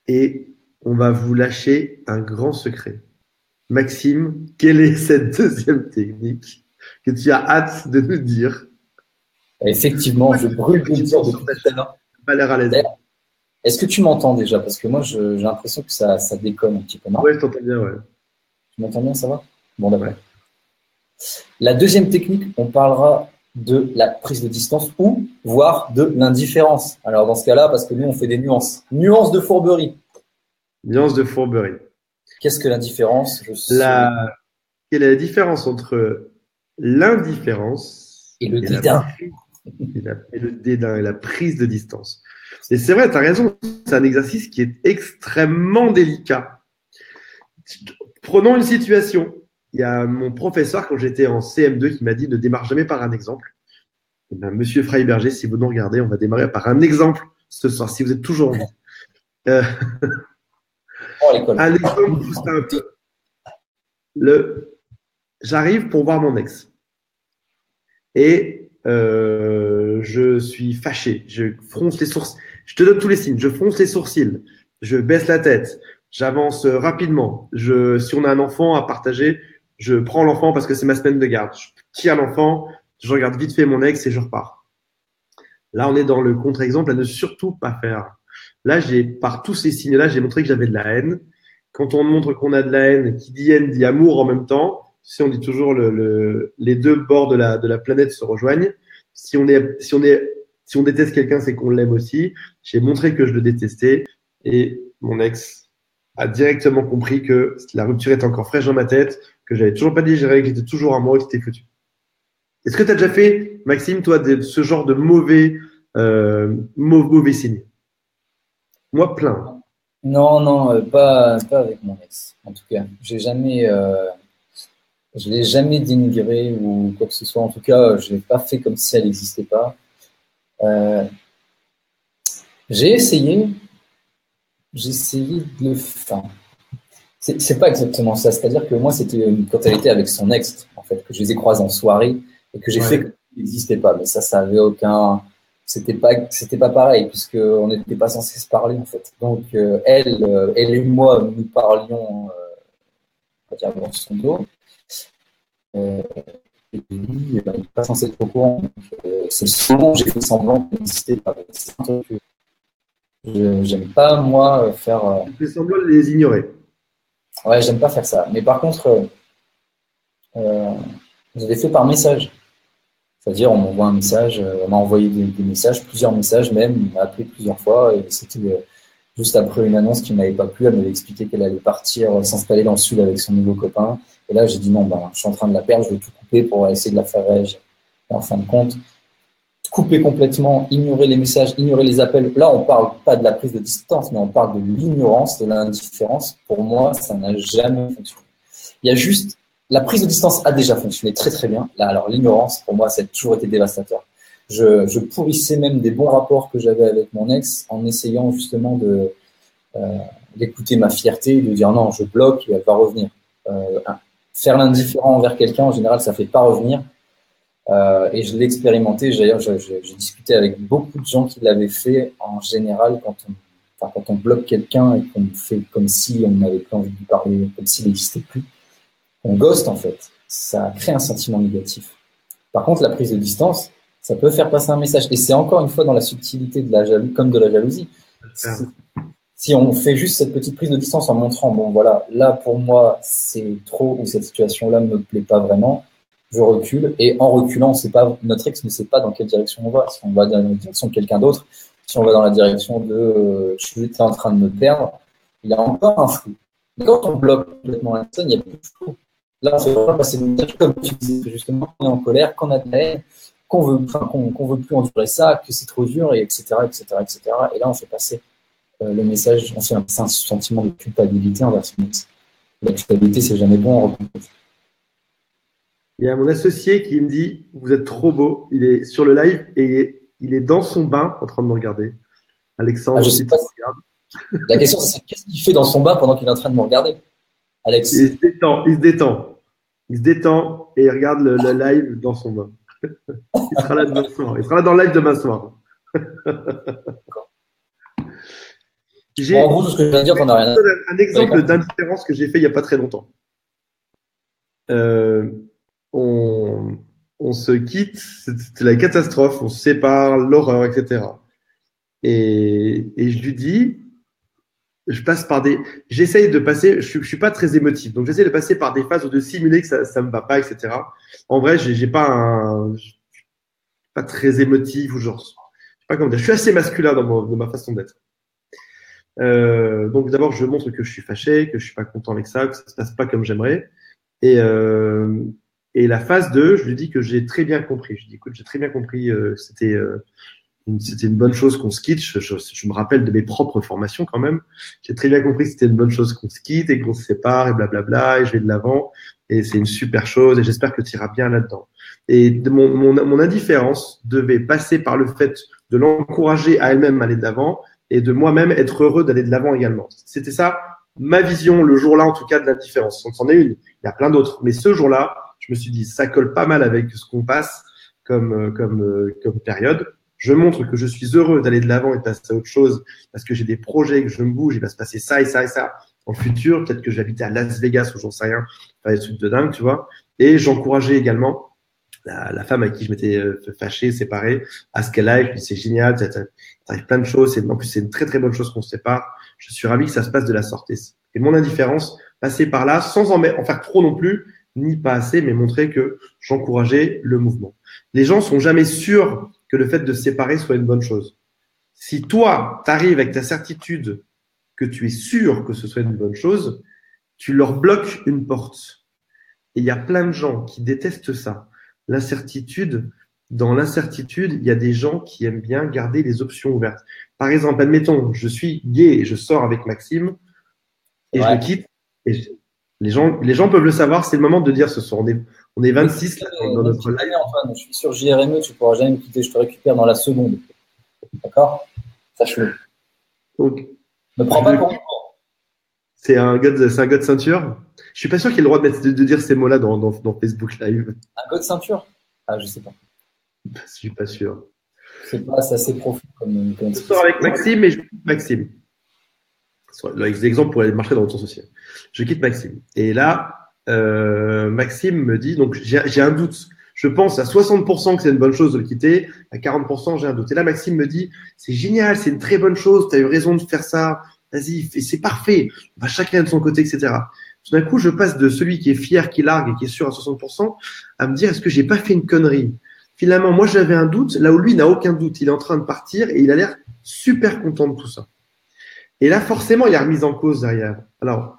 et on va vous lâcher un grand secret. Maxime, quelle est cette deuxième technique que tu as hâte de nous dire? Effectivement, je brûle de le dire depuis tout à l'heure. Pas l'air à l'aise. D'ailleurs, est-ce que tu m'entends déjà? Parce que moi, j'ai l'impression que ça déconne un petit peu. Non? Ouais, je t'entends bien, ouais. Tu m'entends bien, ça va? Bon, d'accord. Ouais. La deuxième technique, on parlera de la prise de distance ou voire de l'indifférence. Alors dans ce cas-là, parce que nous on fait des nuances. Nuances de fourberie. Nuance de fourberie. Qu'est-ce que l'indifférence? Quelle est la différence entre l'indifférence et le dédain. Et le dédain et la prise de distance? Et c'est vrai, tu as raison, c'est un exercice qui est extrêmement délicat. Prenons une situation. Il y a mon professeur, quand j'étais en CM2, qui m'a dit ne démarre jamais par un exemple. Eh bien, Monsieur Freiberger, si vous nous regardez, on va démarrer par un exemple ce soir, si vous êtes toujours en vie. Un exemple tout simple. J'arrive pour voir mon ex. Et je suis fâché. Je fronce les sourcils. Je te donne tous les signes. Je fronce les sourcils. Je baisse la tête. J'avance rapidement. Si on a un enfant à partager, je prends l'enfant parce que c'est ma semaine de garde. Je tire l'enfant. Je regarde vite fait mon ex et je repars. Là, on est dans le contre-exemple à ne surtout pas faire. Là, par tous ces signes-là, j'ai montré que j'avais de la haine. Quand on montre qu'on a de la haine, qui dit haine dit amour en même temps. Si on dit toujours les deux bords de la planète se rejoignent. Si on déteste quelqu'un, c'est qu'on l'aime aussi. J'ai montré que je le détestais et mon ex a directement compris que la rupture était encore fraîche dans ma tête, que j'avais toujours pas digéré, que j'étais toujours amoureux, que c'était foutu. Est-ce que tu as déjà fait, Maxime, toi, ce genre de mauvais signe? Moi, plein. Non, pas avec mon ex. En tout cas, je l'ai jamais dénigré ou quoi que ce soit. En tout cas, je l'ai pas fait comme si elle n'existait pas. J'ai essayé de le faire. C'est pas exactement ça. C'est-à-dire que moi, c'était quand elle était avec son ex, en fait, que je les ai croisés en soirée et que j'ai fait comme s'il n'existait pas. Mais ça avait aucun. C'était pas pareil puisque on n'était pas censé se parler en fait. Donc elle et moi, nous parlions, on va dire dans son dos. Et lui, il n'est pas censé être au courant. C'est souvent j'ai fait semblant qu'il n'existait pas. C'est un truc que j'aime pas moi faire. Tu fais semblant de les ignorer. Ouais, j'aime pas faire ça. Mais par contre, je l'ai fait par message. C'est-à-dire, on m'envoie un message, on m'a envoyé des messages, plusieurs messages même, on m'a appelé plusieurs fois, et c'était juste après une annonce qui ne m'avait pas plu. Elle m'avait expliqué qu'elle allait partir s'installer dans le sud avec son nouveau copain. Et là, j'ai dit non, je suis en train de la perdre, je vais tout couper pour essayer de la faire réagir. Et en fin de compte, couper complètement, ignorer les messages, ignorer les appels. Là, on parle pas de la prise de distance, mais on parle de l'ignorance, de l'indifférence. Pour moi, ça n'a jamais fonctionné. Il y a juste la prise de distance a déjà fonctionné très très bien. Là, alors l'ignorance, pour moi, ça a toujours été dévastateur. Je pourrissais même des bons rapports que j'avais avec mon ex en essayant justement d'écouter ma fierté et de dire non, je bloque et elle va revenir. Faire l'indifférent envers quelqu'un, en général, ça fait pas revenir. Et je l'ai expérimenté. D'ailleurs, j'ai discuté avec beaucoup de gens qui l'avaient fait. En général, quand on bloque quelqu'un et qu'on fait comme si on n'avait plus envie de lui parler, comme s'il n'existait plus, on ghost en fait. Ça crée un sentiment négatif. Par contre, la prise de distance, ça peut faire passer un message. Et c'est encore une fois dans la subtilité de la jalousie, comme de la jalousie. Si on fait juste cette petite prise de distance en montrant, bon voilà, là pour moi c'est trop, ou cette situation-là ne me plaît pas vraiment, je recule. Et en reculant, notre ex ne sait pas dans quelle direction on va. Si on va dans la direction de quelqu'un d'autre, si on va dans la direction de je suis en train de me perdre, il y a encore un flou. Mais quand on bloque complètement la personne, il n'y a plus de flou. Là, on se voit passer une tâche, comme tu disais, justement, qu'on est en colère, qu'on a de la haine, qu'on veut plus endurer ça, que c'est trop dur, et etc., etc., etc. Et là, on fait passer le message, on fait passer un sentiment de culpabilité envers son ex. La culpabilité, c'est jamais bon en reconnaître. Il y a mon associé qui me dit, vous êtes trop beau. Il est sur le live et il est dans son bain en train de me regarder. Alexandre, je sais pas la question, c'est qu'est-ce qu'il fait dans son bain pendant qu'il est en train de me regarder, Alex? Il se détend et il regarde le live dans son bain. Il sera là demain soir. Il sera là dans le live demain soir. En gros, tout ce que je viens de dire, t'en as rien à dire. Un exemple d'indifférence que j'ai fait il n'y a pas très longtemps. On se quitte, c'était la catastrophe, on se sépare, l'horreur, etc. Et je lui dis, j'essaye de passer, je suis pas très émotif, donc j'essaie de passer par des phases ou de simuler que ça me va pas, etc. En vrai, je suis pas très émotif ou genre, je sais pas comment dire, je suis assez masculin dans ma façon d'être. Donc d'abord, je montre que je suis fâché, que je suis pas content avec ça, que ça se passe pas comme j'aimerais. Et la phase 2, je lui dis que j'ai très bien compris. Je dis, écoute, j'ai très bien compris, c'était une bonne chose qu'on se quitte. Je me rappelle de mes propres formations quand même. J'ai très bien compris que c'était une bonne chose qu'on se quitte et qu'on se sépare et blablabla, et je vais de l'avant. Et c'est une super chose et j'espère que tu iras bien là-dedans. Et mon indifférence devait passer par le fait de l'encourager à elle-même à aller de l'avant et de moi-même être heureux d'aller de l'avant également. C'était ça, ma vision, le jour-là en tout cas, de l'indifférence. C'en est une, il y a plein d'autres. Mais ce jour-là, je me suis dit, ça colle pas mal avec ce qu'on passe comme période. Je montre que je suis heureux d'aller de l'avant et de passer à autre chose parce que j'ai des projets, que je me bouge, il va se passer ça et ça et ça en futur. Peut-être que j'habitais à Las Vegas ou j'en sais rien, faire des trucs de dingue, tu vois. Et j'encourageais également la femme avec qui je m'étais fâché, séparé, à ce qu'elle aille. Je lui dis, c'est génial, t'arrives plein de choses. En plus, c'est une très très bonne chose qu'on se sépare. Je suis ravi que ça se passe de la sorte. Et mon indifférence, passer par là, sans en faire trop non plus, ni pas assez, mais montrer que j'encourageais le mouvement. Les gens sont jamais sûrs que le fait de se séparer soit une bonne chose. Si toi, tu arrives avec ta certitude que tu es sûr que ce soit une bonne chose, tu leur bloques une porte. Et il y a plein de gens qui détestent ça. L'incertitude, dans l'incertitude, il y a des gens qui aiment bien garder les options ouvertes. Par exemple, admettons, je suis gay et je sors avec Maxime et je le quitte. Et les gens peuvent le savoir, c'est le moment de dire ce soir. On est 26 là, dans notre live. Antoine, je suis sur JRME, tu ne pourras jamais me quitter, je te récupère dans la seconde. D'accord? Sache-le. Donc, ne prends pas pour moi. C'est un gars de ceinture. Je suis pas sûr qu'il ait le droit de dire ces mots-là dans Facebook Live. Un gars de ceinture? Ah, je sais pas. Je suis pas sûr. C'est assez profond comme je sors avec Maxime et je quitte Maxime. L'exemple pourrait marcher dans l'autre sens aussi. Je quitte Maxime. Et là, Maxime me dit, donc j'ai un doute. Je pense à 60% que c'est une bonne chose de le quitter, à 40% j'ai un doute. Et là, Maxime me dit, c'est génial, c'est une très bonne chose, tu as eu raison de faire ça, vas-y, c'est parfait, on va chacun de son côté, etc. Tout d'un coup, je passe de celui qui est fier, qui largue et qui est sûr à 60%, à me dire, est-ce que j'ai pas fait une connerie? Finalement, moi, j'avais un doute, là où lui n'a aucun doute. Il est en train de partir et il a l'air super content de tout ça. Et là, forcément, il y a remise en cause derrière. Alors,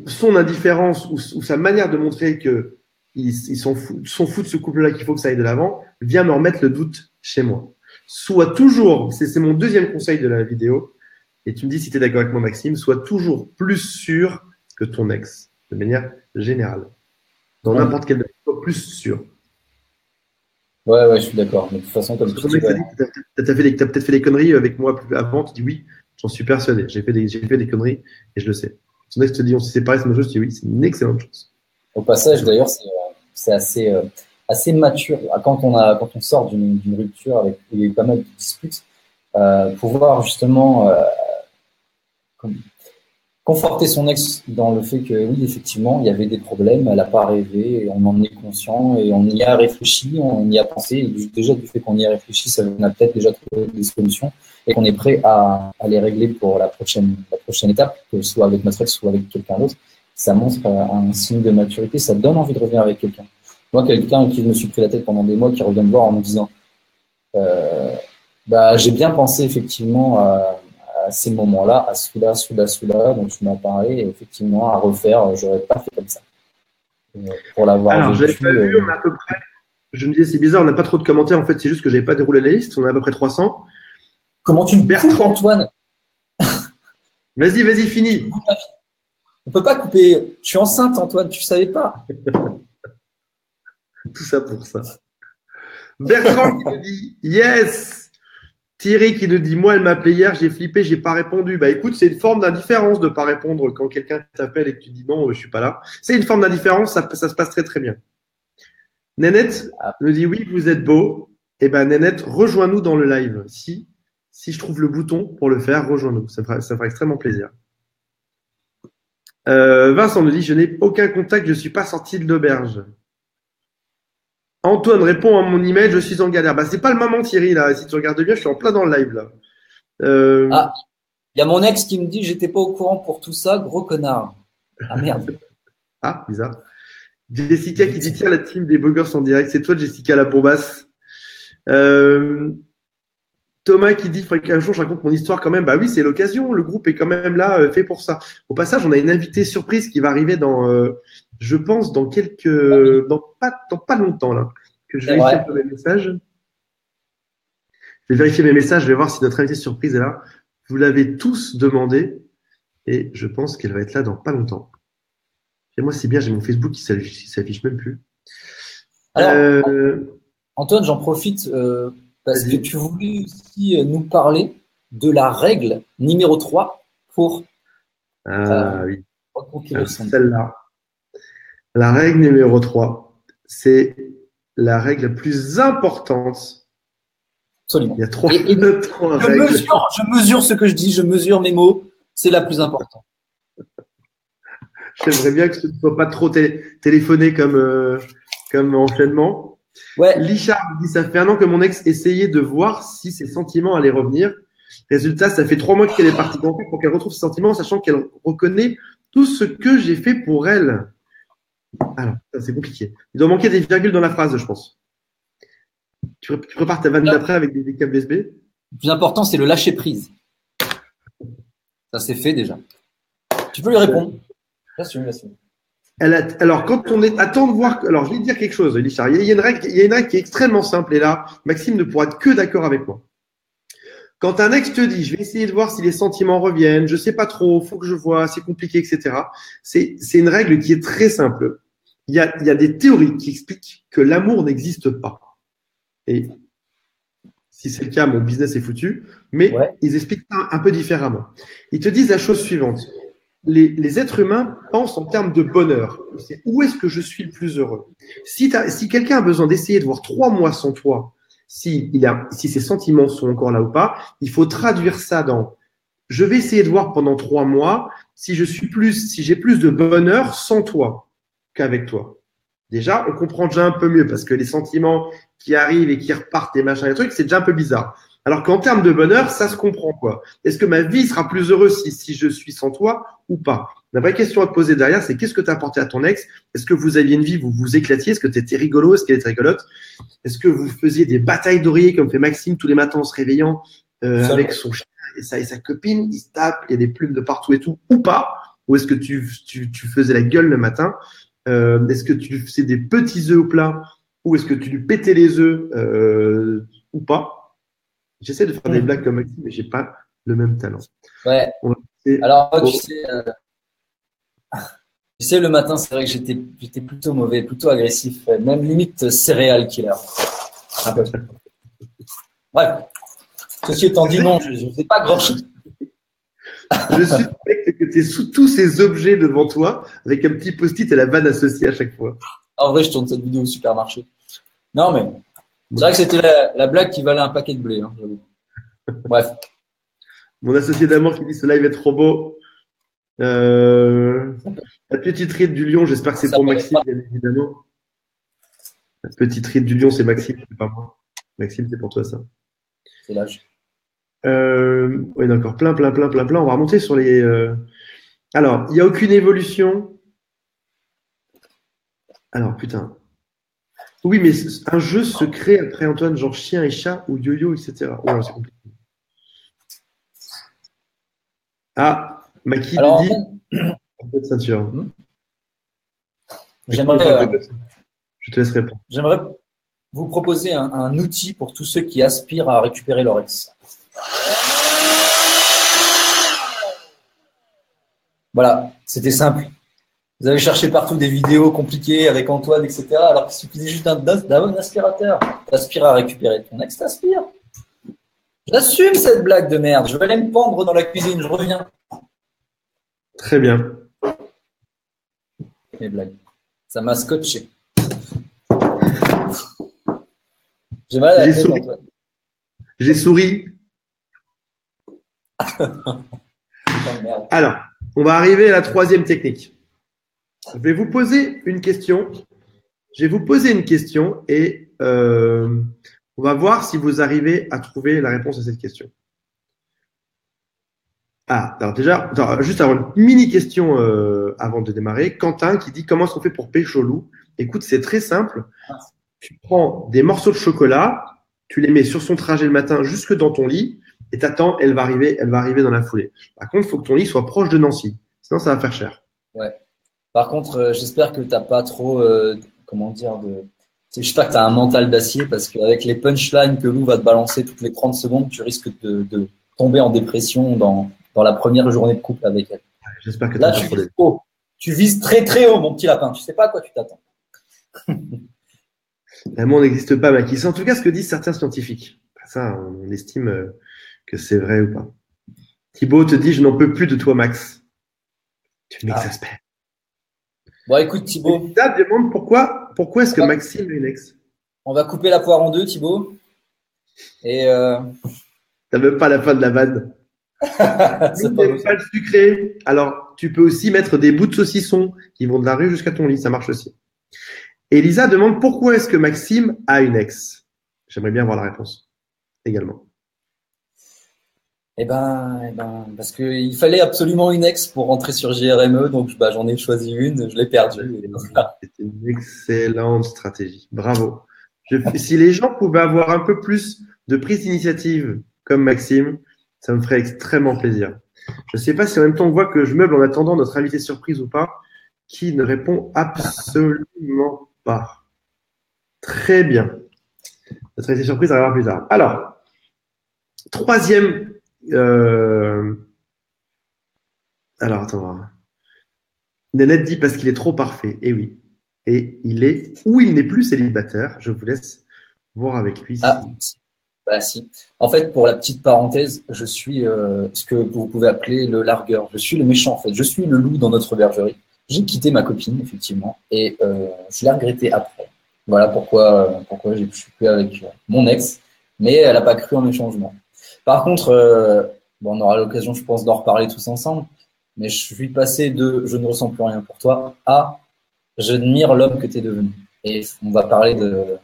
son indifférence ou sa manière de montrer que ils s'en foutent de ce couple-là, qu'il faut que ça aille de l'avant, vient me remettre le doute chez moi. Sois toujours, c'est mon deuxième conseil de la vidéo, et tu me dis si tu es d'accord avec moi, Maxime, sois toujours plus sûr que ton ex, de manière générale. Dans n'importe quel domaine, sois plus sûr. Ouais, je suis d'accord. Mais de toute façon, comme tu dis, t'as peut-être fait des conneries avec moi avant, tu dis oui, j'en suis persuadé. J'ai fait des conneries et je le sais. Ton ex te dit on s'est séparés, c'est une chose, tu dis oui, c'est une excellente chose. Au passage, d'ailleurs, c'est assez mature. Quand on sort d'une rupture avec où il y a eu pas mal de disputes, pouvoir justement conforter son ex dans le fait que oui, effectivement, il y avait des problèmes, elle n'a pas rêvé, et on en est conscient et on y a réfléchi, on y a pensé. Et déjà, du fait qu'on y a réfléchi, ça on a peut-être déjà trouvé des solutions et qu'on est prêt à les régler pour la prochaine étape, que ce soit avec notre ex, soit avec quelqu'un d'autre. Ça montre un signe de maturité, ça donne envie de revenir avec quelqu'un. Moi, quelqu'un avec qui je me suis pris la tête pendant des mois, qui revient me voir en me disant j'ai bien pensé effectivement à ces moments-là, à celui-là, dont tu m'as parlé, et effectivement à refaire, j'aurais pas fait comme ça. Pour l'avoir Alors, j'avais vécu. pas vu, on a à peu près. Je me disais, c'est bizarre, on n'a pas trop de commentaires. En fait, c'est juste que j'avais pas déroulé la liste. On a à peu près 300. Comment tu me coupes, Antoine? Vas-y, finis. On peut pas couper. Je suis enceinte, Antoine, tu savais pas. Tout ça pour ça. Bertrand qui nous dit yes. Thierry qui nous dit moi, elle m'a appelé hier, j'ai flippé, j'ai pas répondu. Bah écoute, c'est une forme d'indifférence de pas répondre quand quelqu'un t'appelle et que tu dis non, je suis pas là. C'est une forme d'indifférence, ça se passe très très bien. Nénette nous dit oui, vous êtes beau. Eh ben Nénette, rejoins-nous dans le live. Si je trouve le bouton pour le faire, rejoins-nous. Ça fera extrêmement plaisir. Vincent nous dit je n'ai aucun contact, je suis pas sorti de l'auberge. Antoine répond à mon email, je suis en galère. Bah c'est pas le moment Thierry là. Si tu regardes bien, je suis en plein dans le live là. Il y a mon ex qui me dit j'étais pas au courant pour tout ça, gros connard. Ah merde. Ah, bizarre. Jessica qui dit tiens la team des beaux gosses en direct, c'est toi Jessica la bombasse. Thomas qui dit faudrait qu'un jour je raconte mon histoire quand même. Bah oui, c'est l'occasion, le groupe est quand même là fait pour ça. Au passage, on a une invitée surprise qui va arriver dans je pense dans pas longtemps là. Que je vérifie un peu mes messages. Je vais vérifier mes messages, je vais voir si notre invitée surprise est là. Vous l'avez tous demandé et je pense qu'elle va être là dans pas longtemps. Et moi, c'est bien, j'ai mon Facebook qui s'affiche même plus. Alors, Antoine, j'en profite parce que tu voulais aussi nous parler de la règle numéro 3 pour oui. reconquérir son celle-là. La règle numéro 3, c'est la règle la plus importante. Absolument. Il y a trois règles. Je mesure ce que je dis, je mesure mes mots, c'est la plus importante. J'aimerais bien que ce ne soit pas trop téléphoné comme enchaînement. Ouais. Lichard dit ça fait 1 an que mon ex essayait de voir si ses sentiments allaient revenir. Résultat, ça fait 3 mois qu'elle est partie d'enfer pour qu'elle retrouve ses sentiments, sachant qu'elle reconnaît tout ce que j'ai fait pour elle. Alors, c'est compliqué. Il doit manquer des virgules dans la phrase, je pense. Tu prépares ta vanne d'après avec des câbles USB. Le plus important, c'est le lâcher prise. Ça, c'est fait déjà. Tu peux lui répondre. Bien sûr. Alors, quand on est. Attends de voir. Alors, je vais te dire quelque chose, Richard. Il y a une règle qui est extrêmement simple. Et là, Maxime ne pourra être que d'accord avec moi. Quand un ex te dit, je vais essayer de voir si les sentiments reviennent, je sais pas trop, faut que je vois, c'est compliqué, etc. C'est une règle qui est très simple. Il y a des théories qui expliquent que l'amour n'existe pas. Et si c'est le cas, mon business est foutu. Mais ils expliquent ça un peu différemment. Ils te disent la chose suivante. Les êtres humains pensent en termes de bonheur. C'est où est-ce que je suis le plus heureux? Si quelqu'un a besoin d'essayer de voir 3 mois sans toi, si ses sentiments sont encore là ou pas, il faut traduire ça dans je vais essayer de voir pendant 3 mois si j'ai plus de bonheur sans toi qu'avec toi. Déjà, on comprend déjà un peu mieux parce que les sentiments qui arrivent et qui repartent et machin et trucs, c'est déjà un peu bizarre. Alors qu'en termes de bonheur, ça se comprend quoi. Est-ce que ma vie sera plus heureuse si je suis sans toi ou pas? La vraie question à te poser derrière, c'est qu'est-ce que tu as apporté à ton ex? Est-ce que vous aviez une vie, vous vous éclatiez? Est-ce que tu étais rigolo? Est-ce qu'elle était rigolote? Est-ce que vous faisiez des batailles d'oreiller comme fait Maxime tous les matins en se réveillant avec son chien et sa copine? Il se tape, il y a des plumes de partout et tout, ou pas? Ou est-ce que tu faisais la gueule le matin? Est-ce que tu faisais des petits œufs au plat? Ou est-ce que tu lui pétais les œufs ou pas? J'essaie de faire des blagues comme Maxime, mais j'ai pas le même talent. Ouais. Alors, tu sais, le matin, c'est vrai que j'étais plutôt mauvais, plutôt agressif, même limite céréal killer. Un peu. Bref. Ceci étant dit, non, je ne fais pas grand-chose. Je suspecte que tu es sous tous ces objets devant toi, avec un petit post-it et la vanne associée à chaque fois. En vrai, je tourne cette vidéo au supermarché. Non, mais c'est vrai que c'était la blague qui valait un paquet de blé, hein, j'avoue. Bref. Mon associé d'amour qui dit ce live est trop beau. La petite ride du lion, j'espère que c'est Ça pour paraît Maxime, pas. bien évidemment. La petite ride du lion, c'est Maxime, c'est pas moi. Maxime, c'est pour toi ça. C'est l'âge. Oui, d'accord. Plein, plein, plein, plein, plein. On va remonter sur les. Alors, il n'y a aucune évolution. Alors, putain. Oui, mais un jeu se crée après Antoine, genre chien et chat ou yo-yo, etc. Oh, c'est compliqué. Ah, Maki te Alors, en dit fait, un peu de ceinture. hmm, C'est quoi j'aimerais, un peu de ceinture? Je te laisse répondre. j'aimerais vous proposer un outil pour tous ceux qui aspirent à récupérer leur ex. Voilà, c'était simple. Vous avez cherché partout des vidéos compliquées avec Antoine, etc. Alors qu'il suffisait juste d'un bon aspirateur. T'aspires à récupérer ton ex, t'aspires. J'assume cette blague de merde. Je vais aller me pendre dans la cuisine, je reviens. Très bien. Mes blagues. Ça m'a scotché. J'ai mal à la J'ai tête, souri. Antoine. J'ai souri. Putain de merde. Alors, on va arriver à la troisième technique. Je vais vous poser une question. Je vais vous poser une question et on va voir si vous arrivez à trouver la réponse à cette question. Ah, alors déjà, attends, juste avant une mini question avant de démarrer. Quentin qui dit comment est-ce qu'on fait pour pécho loup? Écoute, c'est très simple. Tu prends des morceaux de chocolat, tu les mets sur son trajet le matin jusque dans ton lit et t'attends, elle va arriver dans la foulée. Par contre, il faut que ton lit soit proche de Nancy. Sinon, ça va faire cher. Ouais. Par contre, j'espère que t'as pas trop, comment dire, j'espère que t'as un mental d'acier parce qu'avec les punchlines que Lou va te balancer toutes les 30 secondes, tu risques de tomber en dépression dans la première journée de couple avec elle. J'espère que tu Là, pas tu trop vises haut. Tu vises très très haut, mon petit lapin. Tu sais pas à quoi tu t'attends. L'amour n'existe pas, Maquis. C'est en tout cas ce que disent certains scientifiques. Ça, on estime que c'est vrai ou pas. Thibaut te dit, je n'en peux plus de toi, Max. Tu m'exaspères. Bon, écoute, Thibaut, Elisa demande pourquoi est-ce que Maxime est une ex? on va couper la poire en deux, Thibaut. Et T'as même pas la fin de la vanne. c'est Nous pas n'aime pas le sucré. Alors, tu peux aussi mettre des bouts de saucisson qui vont de la rue jusqu'à ton lit. Ça marche aussi. Elisa demande pourquoi est-ce que Maxime a une ex? J'aimerais bien avoir la réponse également. parce qu'il fallait absolument une ex pour rentrer sur JRME, donc bah, j'en ai choisi une, je l'ai perdue. Et voilà. C'est une excellente stratégie. Bravo. Si les gens pouvaient avoir un peu plus de prise d'initiative comme Maxime, ça me ferait extrêmement plaisir. Je ne sais pas si en même temps on voit que je meuble en attendant notre invité surprise ou pas, qui ne répond absolument pas. Très bien. Notre invité surprise arrivera plus tard. Alors, troisième. Alors, attends. Nanette dit parce qu'il est trop parfait. Et oui. Et il est ou il n'est plus célibataire. Je vous laisse voir avec lui. Ah, bah si. En fait, pour la petite parenthèse, je suis ce que vous pouvez appeler le largueur. Je suis le méchant, en fait. Je suis le loup dans notre bergerie. J'ai quitté ma copine, effectivement, et je l'ai regretté après. Voilà pourquoi je suis plus avec mon ex, mais elle n'a pas cru en mes changements. Par contre, bon, on aura l'occasion, je pense, d'en reparler tous ensemble, mais je suis passé de je ne ressens plus rien pour toi à j'admire l'homme que tu es devenu. Et on va parler de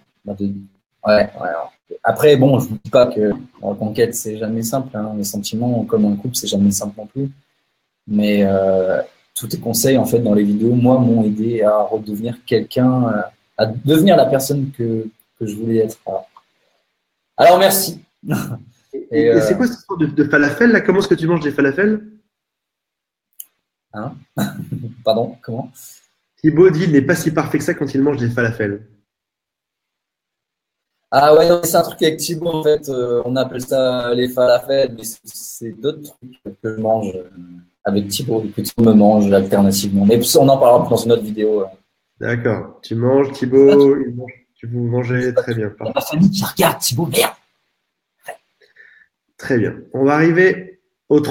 ouais. Après, bon, je ne dis pas que la reconquête, c'est jamais simple. Hein. Les sentiments, comme un couple, c'est jamais simple non plus. Mais tous tes conseils, en fait, dans les vidéos, moi, m'ont aidé à redevenir quelqu'un, à devenir la personne que je voulais être. Alors, merci. Et c'est quoi cette histoire de falafel là? Comment est-ce que tu manges des falafels? Hein Pardon, comment? Thibaut dit il n'est pas si parfait que ça quand il mange des falafels. Ah ouais, c'est un truc avec Thibaut, en fait, on appelle ça les falafels, mais c'est d'autres trucs que je mange avec Thibaut, que Thibaut me mange alternativement. Mais on en parlera dans une autre vidéo. D'accord. Tu manges, Thibaut, tu vous mangez très bien. Il y a ma famille qui regarde Thibaut, merde. Très bien. On va arriver la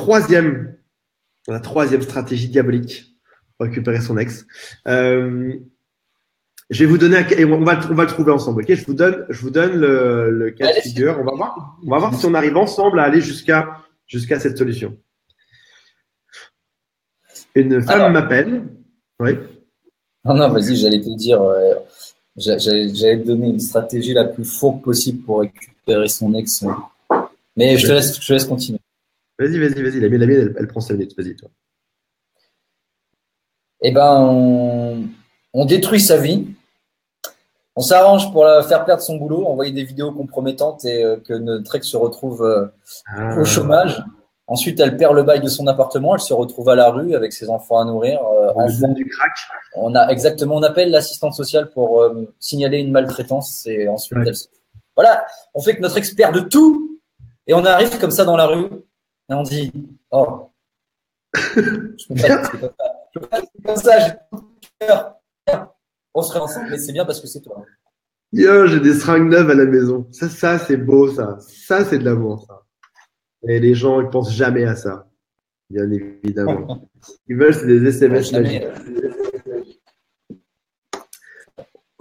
troisième stratégie diabolique pour récupérer son ex. Je vais vous donner et on va le trouver ensemble. Ok, je vous donne le cas de figure. On va voir si on arrive ensemble à aller jusqu'à cette solution. Une femme m'appelle. Oui. Non, vas-y, j'allais te dire, j'allais te donner une stratégie la plus fourbe possible pour récupérer son ex. Mais je te laisse continuer. Vas-y. La mienne, elle prend 5 minutes. Vas-y, toi. Eh ben, on détruit sa vie. On s'arrange pour la faire perdre son boulot, envoyer des vidéos compromettantes et que notre ex se retrouve au chômage. Ensuite, elle perd le bail de son appartement, elle se retrouve à la rue avec ses enfants à nourrir. Du crack. On appelle l'assistante sociale pour signaler une maltraitance et ensuite voilà, on fait que notre ex perd de tout et on arrive comme ça dans la rue et on dit oh, je peux pas comme ça, j'ai peur. On serait ensemble, mais c'est bien parce que c'est toi. Yo, j'ai des seringues neuves à la maison. Ça c'est beau, ça. Ça, c'est de l'amour, ça. Et les gens, ils pensent jamais à ça. Bien évidemment. Ils veulent, c'est des SMS magiques.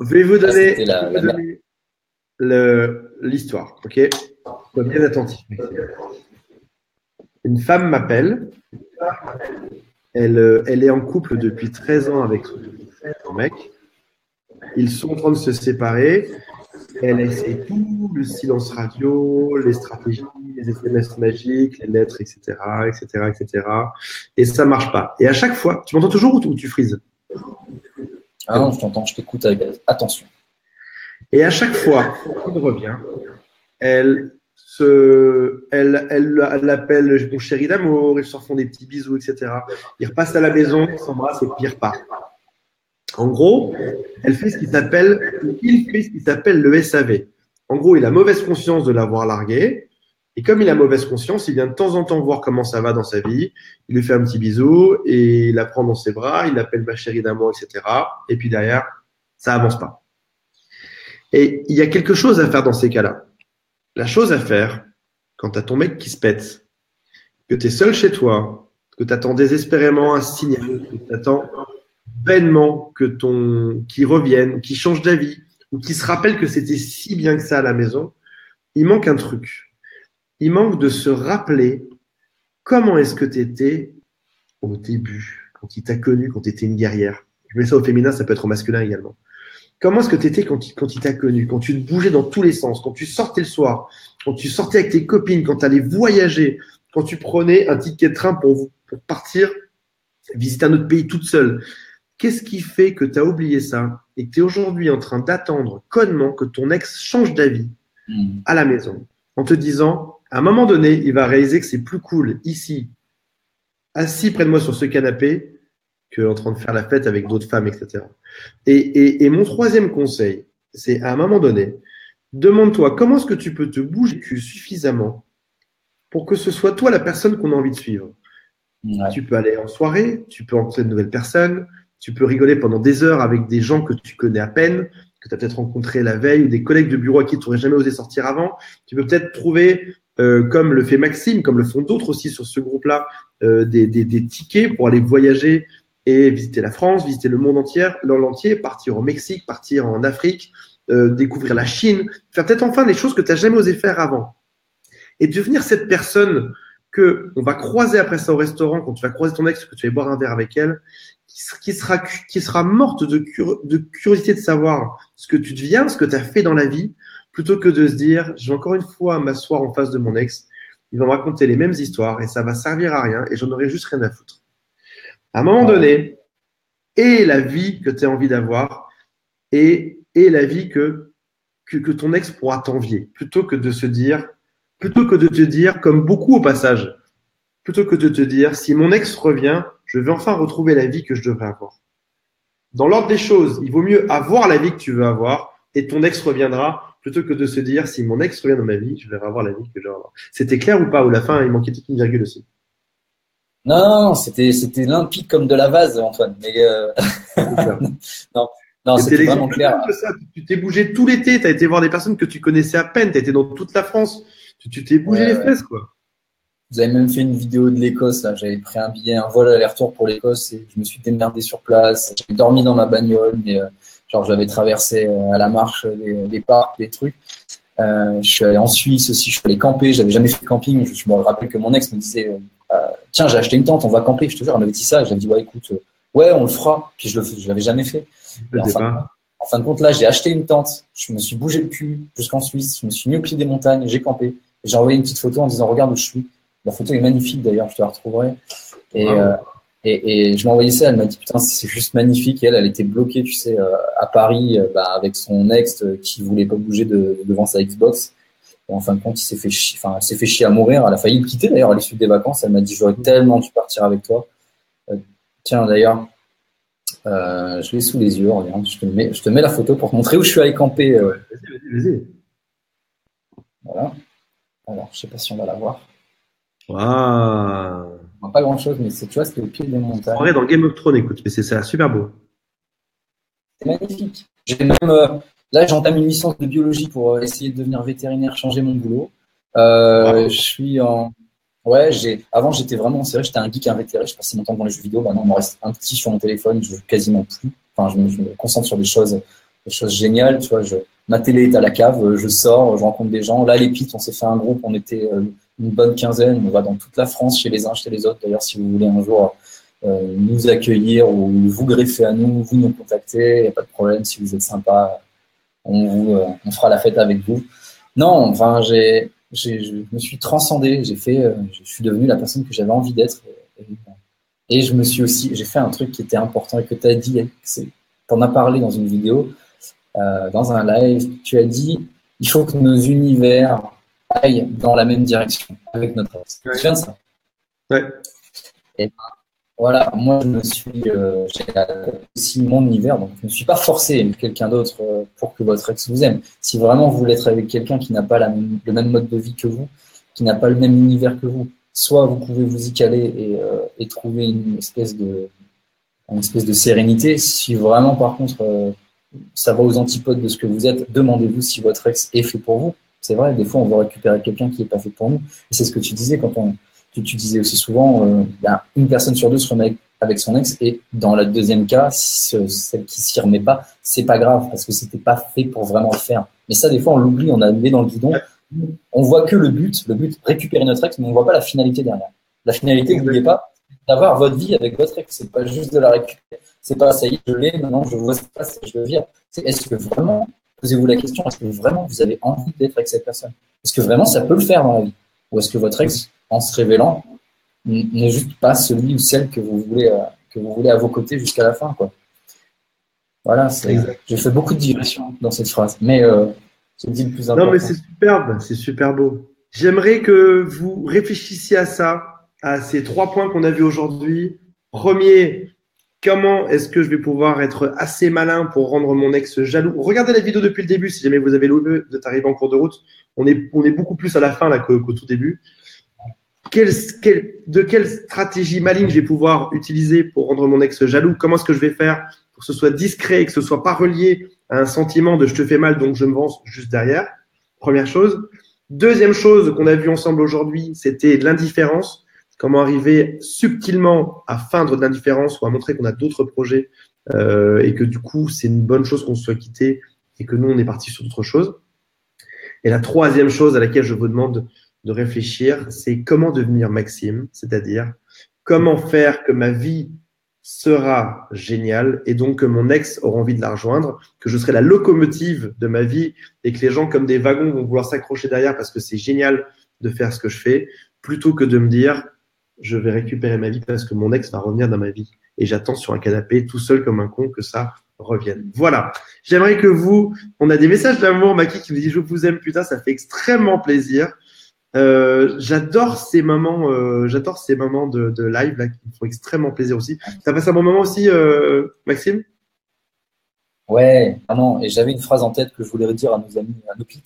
Je vais vous donner, l'histoire, ok? Sois bien attentif. Une femme m'appelle. Elle est en couple depuis 13 ans avec son mec. Ils sont en train de se séparer. Elle essaie tout, le silence radio, les stratégies, les SMS magiques, les lettres, etc. Et ça marche pas. Et à chaque fois, tu m'entends toujours ou tu frises? Ah non, je t'entends, je t'écoute avec attention. Et à chaque fois qu'il revient, elle l'appelle mon chéri d'amour, ils se refont des petits bisous, etc. Ils repassent à la maison, ils s'embrassent et puis ils repartent. En gros, il fait ce qui s'appelle le SAV. En gros, il a mauvaise conscience de l'avoir largué. Et comme il a mauvaise conscience, il vient de temps en temps voir comment ça va dans sa vie. Il lui fait un petit bisou et il la prend dans ses bras. Il l'appelle ma chérie d'amour, etc. Et puis derrière, ça avance pas. Et il y a quelque chose à faire dans ces cas-là. La chose à faire, quand tu as ton mec qui se pète, que tu es seul chez toi, que tu attends désespérément un signal, que tu attends vainement qu'il revienne, qu'il change d'avis, ou qu'il se rappelle que c'était si bien que ça à la maison, il manque un truc. Il manque de se rappeler comment est-ce que tu étais au début, quand il t'a connu, quand tu étais une guerrière. Je mets ça au féminin, ça peut être au masculin également. Comment est-ce que tu étais quand il t'a connu, quand tu te bougeais dans tous les sens, quand tu sortais le soir, quand tu sortais avec tes copines, quand tu allais voyager, quand tu prenais un ticket de train pour partir visiter un autre pays toute seule. Qu'est-ce qui fait que tu as oublié ça et que tu es aujourd'hui en train d'attendre connement que ton ex change d'avis à la maison en te disant, à un moment donné, il va réaliser que c'est plus cool ici, assis près de moi sur ce canapé, qu'en train de faire la fête avec d'autres femmes, etc. Et mon troisième conseil, c'est à un moment donné, demande-toi comment est-ce que tu peux te bouger suffisamment pour que ce soit toi la personne qu'on a envie de suivre. Ouais. Tu peux aller en soirée, tu peux rencontrer de nouvelles personnes, tu peux rigoler pendant des heures avec des gens que tu connais à peine, que tu as peut-être rencontré la veille, ou des collègues de bureau à qui tu n'aurais jamais osé sortir avant. Tu peux peut-être trouver, comme le fait Maxime, comme le font d'autres aussi sur ce groupe-là, des tickets pour aller voyager et visiter la France, visiter le monde entier, partir au Mexique, partir en Afrique, découvrir la Chine, faire peut-être enfin des choses que tu n'as jamais osé faire avant. Et devenir cette personne que on va croiser après ça au restaurant, quand tu vas croiser ton ex, que tu vas boire un verre avec elle, qui sera morte de curiosité de savoir ce que tu deviens, ce que tu as fait dans la vie, plutôt que de se dire, je vais encore une fois m'asseoir en face de mon ex, il va me raconter les mêmes histoires et ça va servir à rien et j'en aurai juste rien à foutre. À un moment donné, et la vie que tu as envie d'avoir et la vie que ton ex pourra t'envier, plutôt que de te dire, comme beaucoup au passage, plutôt que de te dire, si mon ex revient, je vais enfin retrouver la vie que je devrais avoir. Dans l'ordre des choses, il vaut mieux avoir la vie que tu veux avoir et ton ex reviendra, plutôt que de se dire, si mon ex revient dans ma vie, je vais avoir la vie que je devrais avoir. C'était clair ou pas? Ou la fin, il manquait toute une virgule aussi? Non, c'était limpide comme de la vase, Antoine. Mais non, c'était vraiment clair. Ça. Tu t'es bougé tout l'été, tu as été voir des personnes que tu connaissais à peine, tu as été dans toute la France, tu t'es bougé les fesses, quoi. Vous avez même fait une vidéo de l'Écosse, là. J'avais pris un billet, un vol aller-retour pour l'Écosse et je me suis démerdé sur place. J'ai dormi dans ma bagnole, mais j'avais traversé à la marche les parcs, les trucs. Je suis allé en Suisse aussi, je suis allé camper, j'avais jamais fait de camping. Je me rappelle que mon ex me disait tiens, j'ai acheté une tente, on va camper. Je te jure, elle m'avait dit ça. J'avais dit, ouais, écoute, ouais, on le fera. Puis je l'avais jamais fait. Et en fin de compte, là, j'ai acheté une tente. Je me suis bougé le cul jusqu'en Suisse. Je me suis mis au pied des montagnes. J'ai campé. J'ai envoyé une petite photo en disant, regarde où je suis. La photo est magnifique d'ailleurs. Je te la retrouverai. Et je m'ai envoyé ça. Elle m'a dit, putain, c'est juste magnifique. Et elle était bloquée, tu sais, à Paris, avec son ex qui voulait pas bouger devant sa Xbox. Et en fin de compte, elle s'est fait chier à mourir. Elle a failli le quitter d'ailleurs à l'issue des vacances. Elle m'a dit, j'aurais tellement dû partir avec toi. Tiens, d'ailleurs, je l'ai sous les yeux. Regarde, je te mets la photo pour te montrer où je suis allé camper. Vas-y. Voilà. Alors, je sais pas si on va la voir. Waouh. On voit pas grand-chose, mais tu vois, c'était au pied des montagnes. On est dans Game of Thrones, écoute, mais c'est ça, super beau. C'est magnifique. J'ai même là, j'entame une licence de biologie pour essayer de devenir vétérinaire, changer mon boulot. Je suis en avant, j'étais vraiment, c'est vrai, j'étais un geek invétéré, je passais mon temps dans les jeux vidéo. Maintenant, il me reste un petit sur mon téléphone, je joue quasiment plus. Enfin, je me concentre sur des choses géniales. Tu vois, ma télé est à la cave, je sors, je rencontre des gens. Là, les Pites, on s'est fait un groupe, on était une bonne quinzaine. On va dans toute la France, chez les uns, chez les autres. D'ailleurs, si vous voulez un jour nous accueillir ou vous greffer à nous, vous nous contactez, il n'y a pas de problème. Si vous êtes sympa, on fera la fête avec vous. Non, enfin, je me suis transcendé, je suis devenu la personne que j'avais envie d'être. Et j'ai fait un truc qui était important et que tu as dit, tu en as parlé dans une vidéo, dans un live, tu as dit, il faut que nos univers aillent dans la même direction avec notre ex. Tu te souviens de ça? Ouais. Et voilà, moi j'ai aussi mon univers, donc je ne suis pas forcé à quelqu'un d'autre pour que votre ex vous aime. Si vraiment vous voulez être avec quelqu'un qui n'a pas le même mode de vie que vous, qui n'a pas le même univers que vous, soit vous pouvez vous y caler et trouver une espèce de sérénité. Si vraiment, par contre, ça va aux antipodes de ce que vous êtes, demandez-vous si votre ex est fait pour vous. C'est vrai, des fois, on veut récupérer quelqu'un qui n'est pas fait pour nous. Et c'est ce que tu disais tu disais aussi souvent, une personne sur deux se remet avec son ex, et dans le deuxième cas, celle qui s'y remet pas, c'est pas grave, parce que c'était pas fait pour vraiment le faire. Mais ça, des fois, on l'oublie, on a le nez dans le guidon. On voit que le but, récupérer notre ex, mais on voit pas la finalité derrière. La finalité, n'oubliez pas, d'avoir votre vie avec votre ex. C'est pas juste de la récupérer. C'est pas, ça y est, je l'ai, maintenant, je vois ce qui se passe, je le vire. Est-ce que vraiment, posez-vous la question, est-ce que vraiment vous avez envie d'être avec cette personne? Est-ce que vraiment ça peut le faire dans la vie? Ou est-ce que votre ex, en se révélant, n'est juste pas celui ou celle que vous voulez à vos côtés jusqu'à la fin, quoi. Voilà, j'ai fait beaucoup de digressions dans cette phrase, mais j'ai dit le plus important. Non, mais c'est superbe, c'est super beau. J'aimerais que vous réfléchissiez à ça, à ces 3 points qu'on a vus aujourd'hui. Premier, comment est-ce que je vais pouvoir être assez malin pour rendre mon ex jaloux? Regardez la vidéo depuis le début, si jamais vous avez loupé, vous êtes arrivé en cours de route. On est beaucoup plus à la fin là qu'au tout début. De quelle stratégie maligne je vais pouvoir utiliser pour rendre mon ex jaloux? Comment est-ce que je vais faire pour que ce soit discret et que ce soit pas relié à un sentiment de je te fais mal donc je me venge juste derrière? Première chose. Deuxième chose qu'on a vu ensemble aujourd'hui, c'était l'indifférence. Comment arriver subtilement à feindre de l'indifférence ou à montrer qu'on a d'autres projets et que du coup c'est une bonne chose qu'on se soit quitté et que nous on est parti sur d'autres choses. Et la troisième chose à laquelle je vous demande de réfléchir, c'est comment devenir Maxime, c'est-à-dire comment faire que ma vie sera géniale et donc que mon ex aura envie de la rejoindre, que je serai la locomotive de ma vie et que les gens comme des wagons vont vouloir s'accrocher derrière parce que c'est génial de faire ce que je fais, plutôt que de me dire je vais récupérer ma vie parce que mon ex va revenir dans ma vie et j'attends sur un canapé tout seul comme un con que ça revienne. Voilà. J'aimerais que on a des messages d'amour, Maki qui nous dit je vous aime, putain, ça fait extrêmement plaisir. J'adore ces moments de live là qui me font extrêmement plaisir aussi. T'as passé un bon moment aussi, Maxime? Ouais, vraiment. Et j'avais une phrase en tête que je voulais dire à nos amis, à nos pits.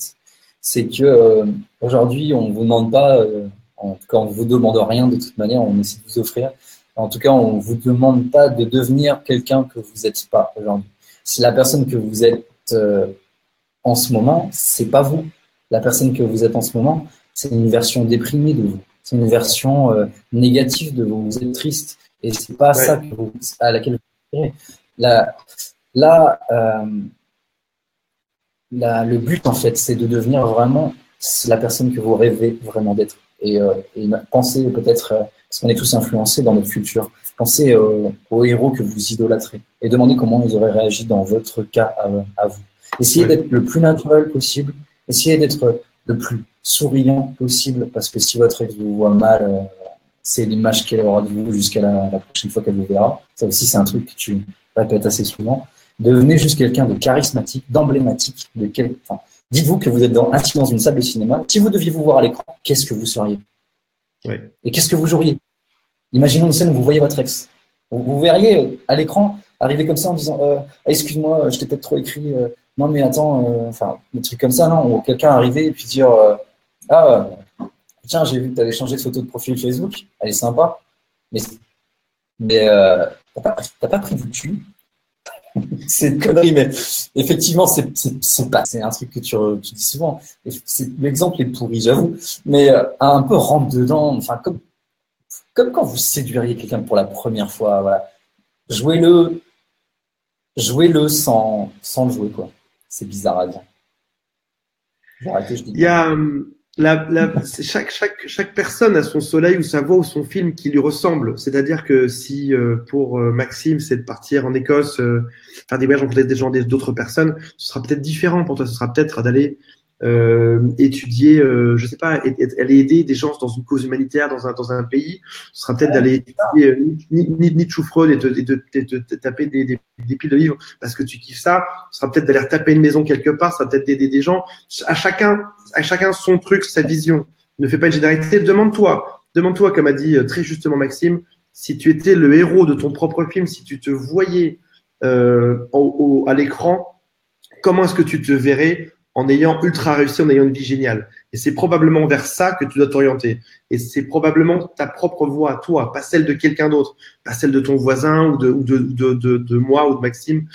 C'est que aujourd'hui, on vous demande pas, en tout cas, on vous demande rien de toute manière. On essaie de vous offrir. En tout cas, on vous demande pas de devenir quelqu'un que vous n'êtes pas aujourd'hui. Si la personne que vous êtes en ce moment, c'est pas vous. La personne que vous êtes en ce moment, c'est une version déprimée de vous. C'est une version négative de vous. Vous êtes triste. Et c'est pas ça à laquelle vous aspirez. Le but, en fait, c'est de devenir vraiment la personne que vous rêvez vraiment d'être. Et penser peut-être Parce qu'on est tous influencés dans notre culture. Pensez aux héros que vous idolâtrez et demandez comment ils auraient réagi dans votre cas à vous. Essayez d'être le plus naturel possible. Essayez d'être le plus souriant possible parce que si votre ex vous voit mal, c'est l'image qu'elle aura de vous jusqu'à la prochaine fois qu'elle vous verra. Ça aussi, c'est un truc que tu répètes assez souvent. Devenez juste quelqu'un de charismatique, d'emblématique. Enfin, dites-vous que vous êtes assis dans une salle de cinéma. Si vous deviez vous voir à l'écran, qu'est-ce que vous seriez? Et qu'est-ce que vous joueriez? Imaginons une scène où vous voyez votre ex. Vous verriez à l'écran arriver comme ça en disant excuse-moi, je t'ai peut-être trop écrit. Non, mais attends, enfin, des trucs comme ça, non? Ou quelqu'un arriver et puis dire tiens, j'ai vu que tu avais changé de photo de profil Facebook. Elle est sympa. Mais t'as pas pris du cul. C'est une connerie, mais effectivement, c'est un truc que tu dis souvent. L'exemple est pourri, j'avoue. Mais un peu rentre dedans. Enfin, comme quand vous séduiriez quelqu'un pour la première fois, voilà. Jouez-le sans le jouer, quoi. C'est bizarre à dire. Je vais arrêter, je dis. Il y a chaque personne a son soleil ou sa voix ou son film qui lui ressemble. C'est-à-dire que si pour Maxime c'est de partir en Écosse, faire des voyages, rencontrer des gens, d'autres personnes, ce sera peut-être différent pour toi. Ce sera peut-être d'aller étudier, je sais pas, aller aider des gens dans une cause humanitaire dans un pays. Ce sera peut-être d'aller étudier Nietzsche ou Freud et te taper des piles de livres parce que tu kiffes ça. Ce sera peut-être d'aller retaper une maison quelque part. Ce sera peut-être d'aider des gens. À chacun son truc, sa vision. Ne fais pas une généralité. Demande-toi, comme a dit très justement Maxime, si tu étais le héros de ton propre film, si tu te voyais à l'écran, comment est-ce que tu te verrais en ayant ultra réussi, en ayant une vie géniale? Et c'est probablement vers ça que tu dois t'orienter. Et c'est probablement ta propre voix, toi, pas celle de quelqu'un d'autre, pas celle de ton voisin ou de moi ou de Maxime.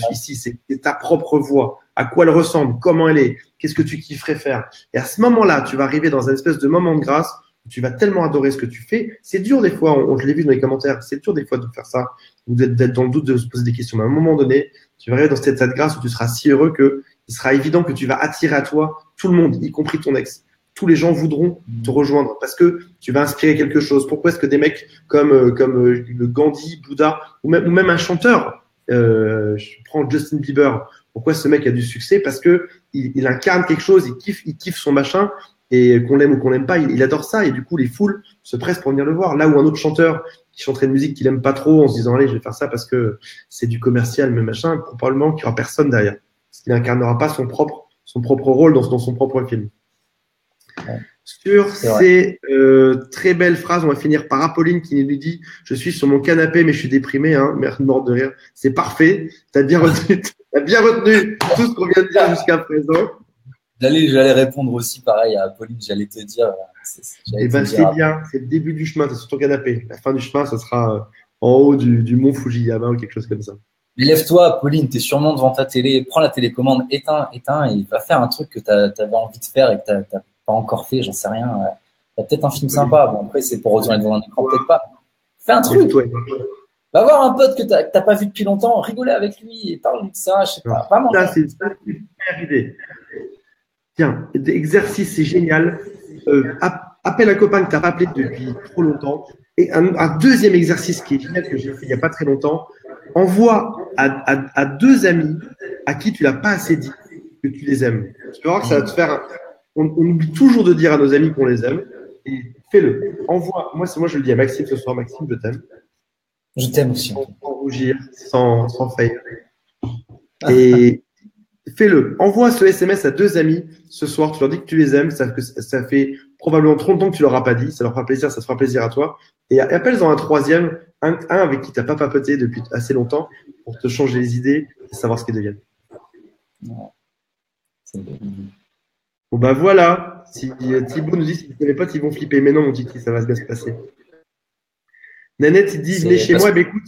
Ici, c'est ta propre voix. À quoi elle ressemble? Comment elle est? Qu'est-ce que tu kifferais faire? Et à ce moment-là, tu vas arriver dans un espèce de moment de grâce où tu vas tellement adorer ce que tu fais. C'est dur des fois, je l'ai vu dans les commentaires, c'est dur des fois de faire ça, ou d'être dans le doute, de se poser des questions. Mais à un moment donné, tu vas arriver dans cet état de grâce où tu seras si heureux que il sera évident que tu vas attirer à toi tout le monde, y compris ton ex. Tous les gens voudront te rejoindre parce que tu vas inspirer quelque chose. Pourquoi est-ce que des mecs comme le Gandhi, Bouddha ou même un chanteur, je prends Justin Bieber, pourquoi ce mec a du succès? Parce que il incarne quelque chose, il kiffe son machin, et qu'on l'aime ou qu'on l'aime pas, il adore ça, et du coup les foules se pressent pour venir le voir. Là où un autre chanteur qui chanterait une musique qu'il aime pas trop en se disant allez, je vais faire ça parce que c'est du commercial, mais machin, probablement qu'il y aura personne derrière. Parce qu'il n'incarnera pas son propre rôle dans son propre film. Ouais. Sur ces très belles phrases, on va finir par Apolline qui nous dit « Je suis sur mon canapé, mais je suis déprimé. Hein. » Merde, mort de rire. C'est parfait. Tu as bien retenu tout ce qu'on vient de dire jusqu'à présent. J'allais répondre aussi pareil à Apolline. J'allais te dire. Eh ben, c'est bien. C'est le début du chemin. Tu es sur ton canapé. La fin du chemin, ça sera en haut du mont Fujiyama ou quelque chose comme ça. Mais lève-toi, Pauline, tu es sûrement devant ta télé. Prends la télécommande, éteins, et va faire un truc que tu avais envie de faire et que tu n'as pas encore fait, j'en sais rien. Tu as peut-être un film sympa. Bon, après, c'est pour retourner devant un écran, peut-être pas. Fais un truc. Va voir un pote que tu n'as pas vu depuis longtemps, rigoler avec lui et parle de ça, je sais pas. Vraiment. Ça, c'est une super idée. Tiens, exercice, c'est génial. Appelle un copain que tu n'as pas appelé depuis trop longtemps. Et un deuxième exercice qui est génial que j'ai fait il n'y a pas très longtemps, envoie à deux amis à qui tu l'as pas assez dit que tu les aimes. Tu peux voir que ça va te faire. On oublie toujours de dire à nos amis qu'on les aime. Et fais-le. Envoie. Moi, je le dis à Maxime ce soir. Maxime, je t'aime. Je t'aime aussi. Sans rougir, sans faillir. Et fais-le. Envoie ce SMS à deux amis ce soir. Tu leur dis que tu les aimes. Ça fait probablement trop longtemps que tu leur as pas dit. Ça leur fera plaisir. Ça te fera plaisir à toi. Et appelle-en un troisième, un avec qui tu n'as pas papoté depuis assez longtemps pour te changer les idées et savoir ce qu'ils deviennent. Bon, bah voilà. Si Thibaut nous dit si les potes ils vont flipper. Mais non, mon Titi, ça va bien se passer. Nanette, il dit venez chez moi. Ben écoute,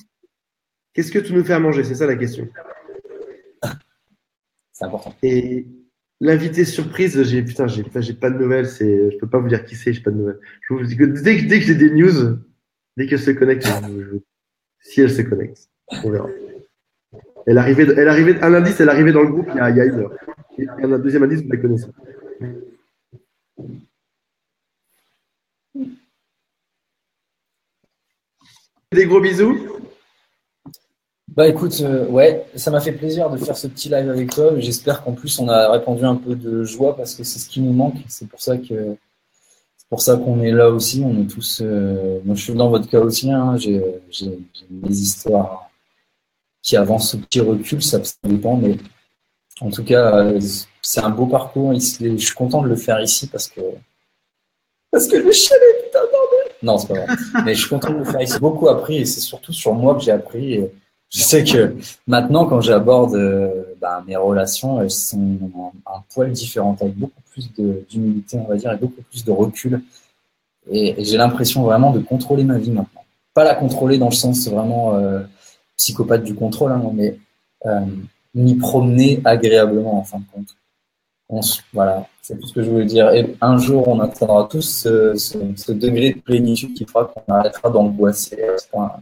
qu'est-ce que tu nous fais à manger? C'est ça la question. C'est important. Et l'invité surprise, j'ai pas de nouvelles. Je peux pas vous dire qui c'est, j'ai pas de nouvelles. Je vous dis que dès que j'ai des news, dès qu'elle se connecte, si elle se connecte, on verra. Un indice, elle est arrivée dans le groupe il y a 1 heure. Et un deuxième indice, vous la connaissez. des gros bisous. Bah écoute, ouais, ça m'a fait plaisir de faire ce petit live avec toi. J'espère qu'en plus on a répandu un peu de joie parce que c'est ce qui nous manque. C'est pour ça qu'on est là aussi. On est tous. Moi, je suis dans votre cas aussi. Hein, j'ai mes histoires qui avancent ou qui reculent, ça dépend. Mais en tout cas, c'est un beau parcours. Je suis content de le faire ici parce que le chalet, putain, bordel. Non, c'est pas vrai. Mais je suis content de le faire ici. J'ai beaucoup appris et c'est surtout sur moi que j'ai appris. Et je sais que maintenant, quand j'aborde mes relations, elles sont un poil différentes, avec beaucoup plus d'humilité, on va dire, et beaucoup plus de recul. Et j'ai l'impression vraiment de contrôler ma vie maintenant. Pas la contrôler dans le sens vraiment psychopathe du contrôle, hein, mais euh, m'y promener agréablement en fin de compte. Voilà, c'est tout ce que je voulais dire. Et un jour, on atteindra tous ce degré de plénitude qui fera qu'on arrêtera d'angoisser à ce point.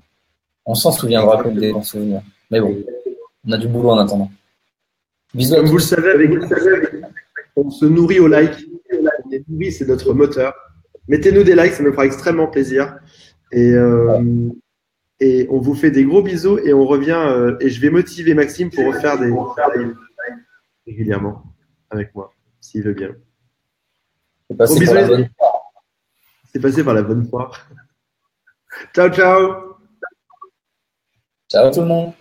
On s'en souviendra comme des bons souvenirs. Mais bon, on a du boulot en attendant. Bisous à Comme vous le tous. savez, on se nourrit au like. On est nourri, c'est notre moteur. Mettez-nous des likes, ça me fera extrêmement plaisir. Et, et on vous fait des gros bisous et on revient. Et je vais motiver Maxime pour refaire des lives régulièrement avec moi, s'il veut bien. C'est passé pour la bonne. C'est passé par la bonne fois. Ciao, ciao. Ciao tout le monde.